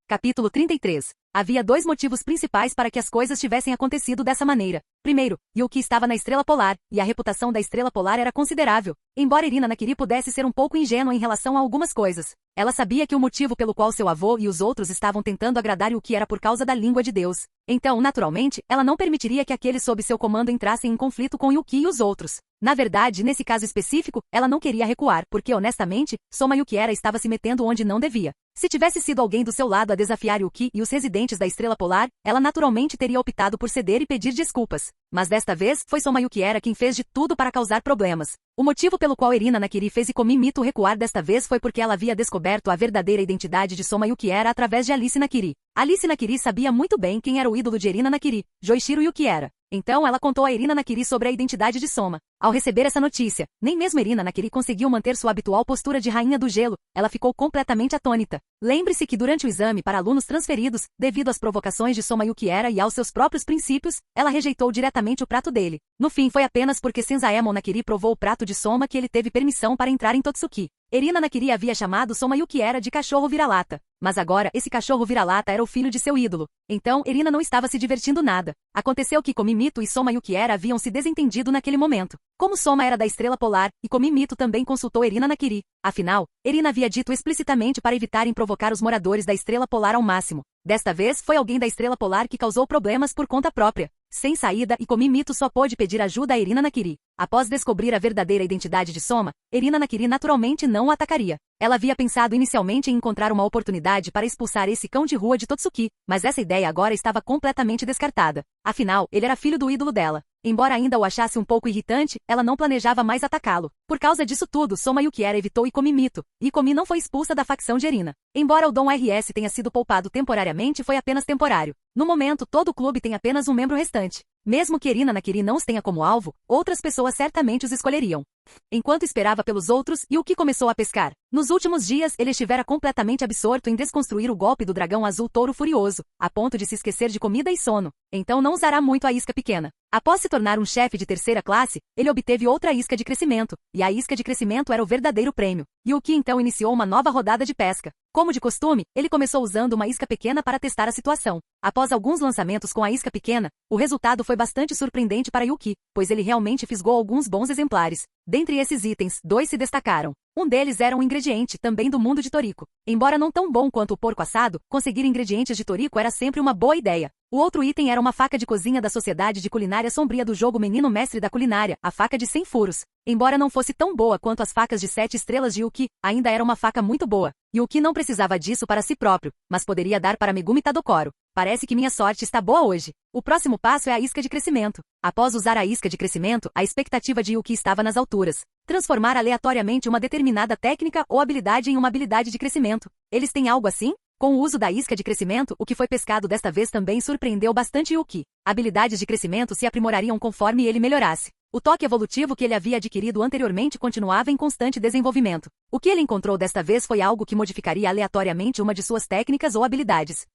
Capítulo 33. Havia dois motivos principais para que as coisas tivessem acontecido dessa maneira. Primeiro, Yuki estava na Estrela Polar, e a reputação da Estrela Polar era considerável. Embora Irina Nakiri pudesse ser um pouco ingênua em relação a algumas coisas, ela sabia que o motivo pelo qual seu avô e os outros estavam tentando agradar Yuki era por causa da língua de Deus. Então, naturalmente, ela não permitiria que aqueles sob seu comando entrassem em conflito com Yuki e os outros. Na verdade, nesse caso específico, ela não queria recuar, porque, honestamente, Soma Yukiera estava se metendo onde não devia. Se tivesse sido alguém do seu lado a desafiar Yuki e os residentes da Estrela Polar, ela naturalmente teria optado por ceder e pedir desculpas. Mas desta vez, foi Soma Yukiera quem fez de tudo para causar problemas. O motivo pelo qual Irina Nakiri fez Ikomi Mito recuar desta vez foi porque ela havia descoberto a verdadeira identidade de Soma Yukiera através de Alice Nakiri. Alice Nakiri sabia muito bem quem era o ídolo de Irina Nakiri, Joichiro Yukiera. Então ela contou a Irina Nakiri sobre a identidade de Soma. Ao receber essa notícia, nem mesmo Irina Nakiri conseguiu manter sua habitual postura de rainha do gelo, ela ficou completamente atônita. Lembre-se que durante o exame para alunos transferidos, devido às provocações de Soma Yukiera e aos seus próprios princípios, ela rejeitou diretamente o prato dele. No fim foi apenas porque Senzaemon Nakiri provou o prato de Soma que ele teve permissão para entrar em Totsuki. Irina Nakiri havia chamado Soma Yukiera de cachorro vira-lata. Mas agora, esse cachorro vira-lata era o filho de seu ídolo. Então, Irina não estava se divertindo nada. Aconteceu que Ikomi Mito e Soma Yukiera haviam se desentendido naquele momento. Como Soma era da Estrela Polar, Ikomi Mito também consultou Irina Nakiri. Afinal, Irina havia dito explicitamente para evitarem provocar os moradores da Estrela Polar ao máximo. Desta vez, foi alguém da Estrela Polar que causou problemas por conta própria. Sem saída, Ikomi Mito só pôde pedir ajuda a Irina Nakiri. Após descobrir a verdadeira identidade de Soma, Irina Nakiri naturalmente não o atacaria. Ela havia pensado inicialmente em encontrar uma oportunidade para expulsar esse cão de rua de Totsuki, mas essa ideia agora estava completamente descartada. Afinal, ele era filho do ídolo dela. Embora ainda o achasse um pouco irritante, ela não planejava mais atacá-lo. Por causa disso tudo, Soma Yukiera evitou Ikomi Mito. Ikomi não foi expulsa da facção de Irina. Embora o Dom RS tenha sido poupado temporariamente, foi apenas temporário. No momento, todo o clube tem apenas um membro restante. Mesmo que Irina Nakiri não os tenha como alvo, outras pessoas certamente os escolheriam. Enquanto esperava pelos outros, Yuki começou a pescar. Nos últimos dias, ele estivera completamente absorto em desconstruir o golpe do dragão azul touro furioso, a ponto de se esquecer de comida e sono. Então não usará muito a isca pequena. Após se tornar um chefe de terceira classe, ele obteve outra isca de crescimento, e a isca de crescimento era o verdadeiro prêmio. Yuki então iniciou uma nova rodada de pesca. Como de costume, ele começou usando uma isca pequena para testar a situação. Após alguns lançamentos com a isca pequena, o resultado foi bastante surpreendente para Yuki, pois ele realmente fisgou alguns bons exemplares. Dentre esses itens, 2 se destacaram. Um deles era um ingrediente, também do mundo de Toriko. Embora não tão bom quanto o porco assado, conseguir ingredientes de Toriko era sempre uma boa ideia. O outro item era uma faca de cozinha da Sociedade de Culinária Sombria do jogo Menino Mestre da Culinária, a faca de 100 furos. Embora não fosse tão boa quanto as facas de 7 estrelas de Yuki, ainda era uma faca muito boa. Yuki não precisava disso para si próprio, mas poderia dar para Megumi Tadokoro. Parece que minha sorte está boa hoje. O próximo passo é a isca de crescimento. Após usar a isca de crescimento, a expectativa de Yuki estava nas alturas. Transformar aleatoriamente uma determinada técnica ou habilidade em uma habilidade de crescimento. Eles têm algo assim? Com o uso da isca de crescimento, o que foi pescado desta vez também surpreendeu bastante Yuki. Habilidades de crescimento se aprimorariam conforme ele melhorasse. O toque evolutivo que ele havia adquirido anteriormente continuava em constante desenvolvimento. O que ele encontrou desta vez foi algo que modificaria aleatoriamente uma de suas técnicas ou habilidades.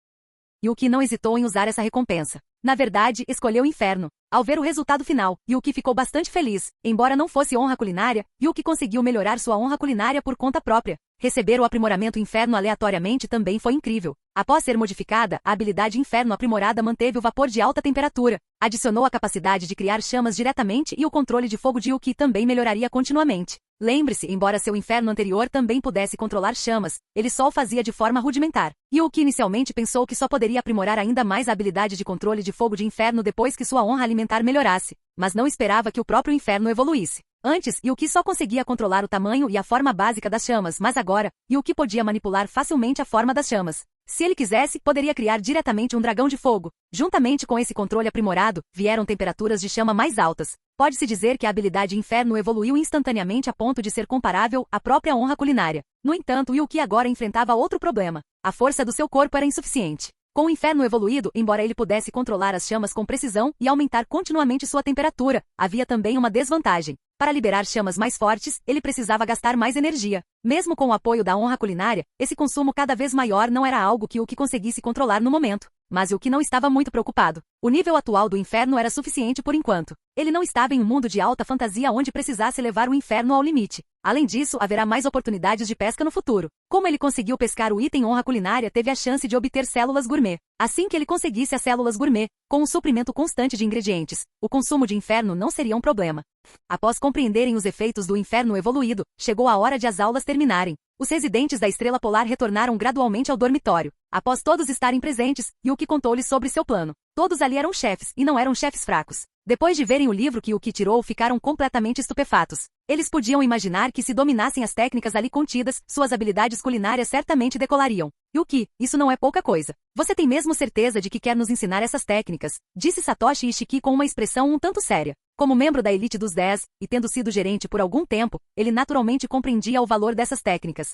Yuki não hesitou em usar essa recompensa. Na verdade, escolheu o inferno. Ao ver o resultado final, Yuki ficou bastante feliz. Embora não fosse honra culinária, Yuki conseguiu melhorar sua honra culinária por conta própria. Receber o aprimoramento inferno aleatoriamente também foi incrível. Após ser modificada, a habilidade inferno aprimorada manteve o vapor de alta temperatura, adicionou a capacidade de criar chamas diretamente e o controle de fogo de Yuki também melhoraria continuamente. Lembre-se, embora seu inferno anterior também pudesse controlar chamas, ele só o fazia de forma rudimentar. Yuki inicialmente pensou que só poderia aprimorar ainda mais a habilidade de controle de fogo de inferno depois que sua honra alimentar melhorasse, mas não esperava que o próprio inferno evoluísse. Antes, Yuki só conseguia controlar o tamanho e a forma básica das chamas, mas agora, Yuki podia manipular facilmente a forma das chamas. Se ele quisesse, poderia criar diretamente um dragão de fogo. Juntamente com esse controle aprimorado, vieram temperaturas de chama mais altas. Pode-se dizer que a habilidade inferno evoluiu instantaneamente a ponto de ser comparável à própria honra culinária. No entanto, Yuki agora enfrentava outro problema. A força do seu corpo era insuficiente. Com o inferno evoluído, embora ele pudesse controlar as chamas com precisão e aumentar continuamente sua temperatura, havia também uma desvantagem. Para liberar chamas mais fortes, ele precisava gastar mais energia. Mesmo com o apoio da honra culinária, esse consumo cada vez maior não era algo que Yuki conseguisse controlar no momento. Mas Yuki não estava muito preocupado. O nível atual do inferno era suficiente por enquanto. Ele não estava em um mundo de alta fantasia onde precisasse levar o inferno ao limite. Além disso, haverá mais oportunidades de pesca no futuro. Como ele conseguiu pescar o item honra culinária, teve a chance de obter células gourmet. Assim que ele conseguisse as células gourmet, com um suprimento constante de ingredientes, o consumo de inferno não seria um problema. Após compreenderem os efeitos do inferno evoluído, chegou a hora de as aulas terminarem. Os residentes da Estrela Polar retornaram gradualmente ao dormitório. Após todos estarem presentes, Yuki contou-lhes sobre seu plano. Todos ali eram chefes, e não eram chefes fracos. Depois de verem o livro que Yuki tirou, ficaram completamente estupefatos. Eles podiam imaginar que se dominassem as técnicas ali contidas, suas habilidades culinárias certamente decolariam. Yuki, isso não é pouca coisa. Você tem mesmo certeza de que quer nos ensinar essas técnicas? Disse Satoshi Ishiki com uma expressão um tanto séria. Como membro da elite dos 10, e tendo sido gerente por algum tempo, ele naturalmente compreendia o valor dessas técnicas.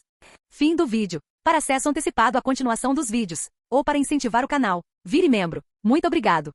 Fim do vídeo. Para acesso antecipado à continuação dos vídeos, ou para incentivar o canal, vire membro. Muito obrigado.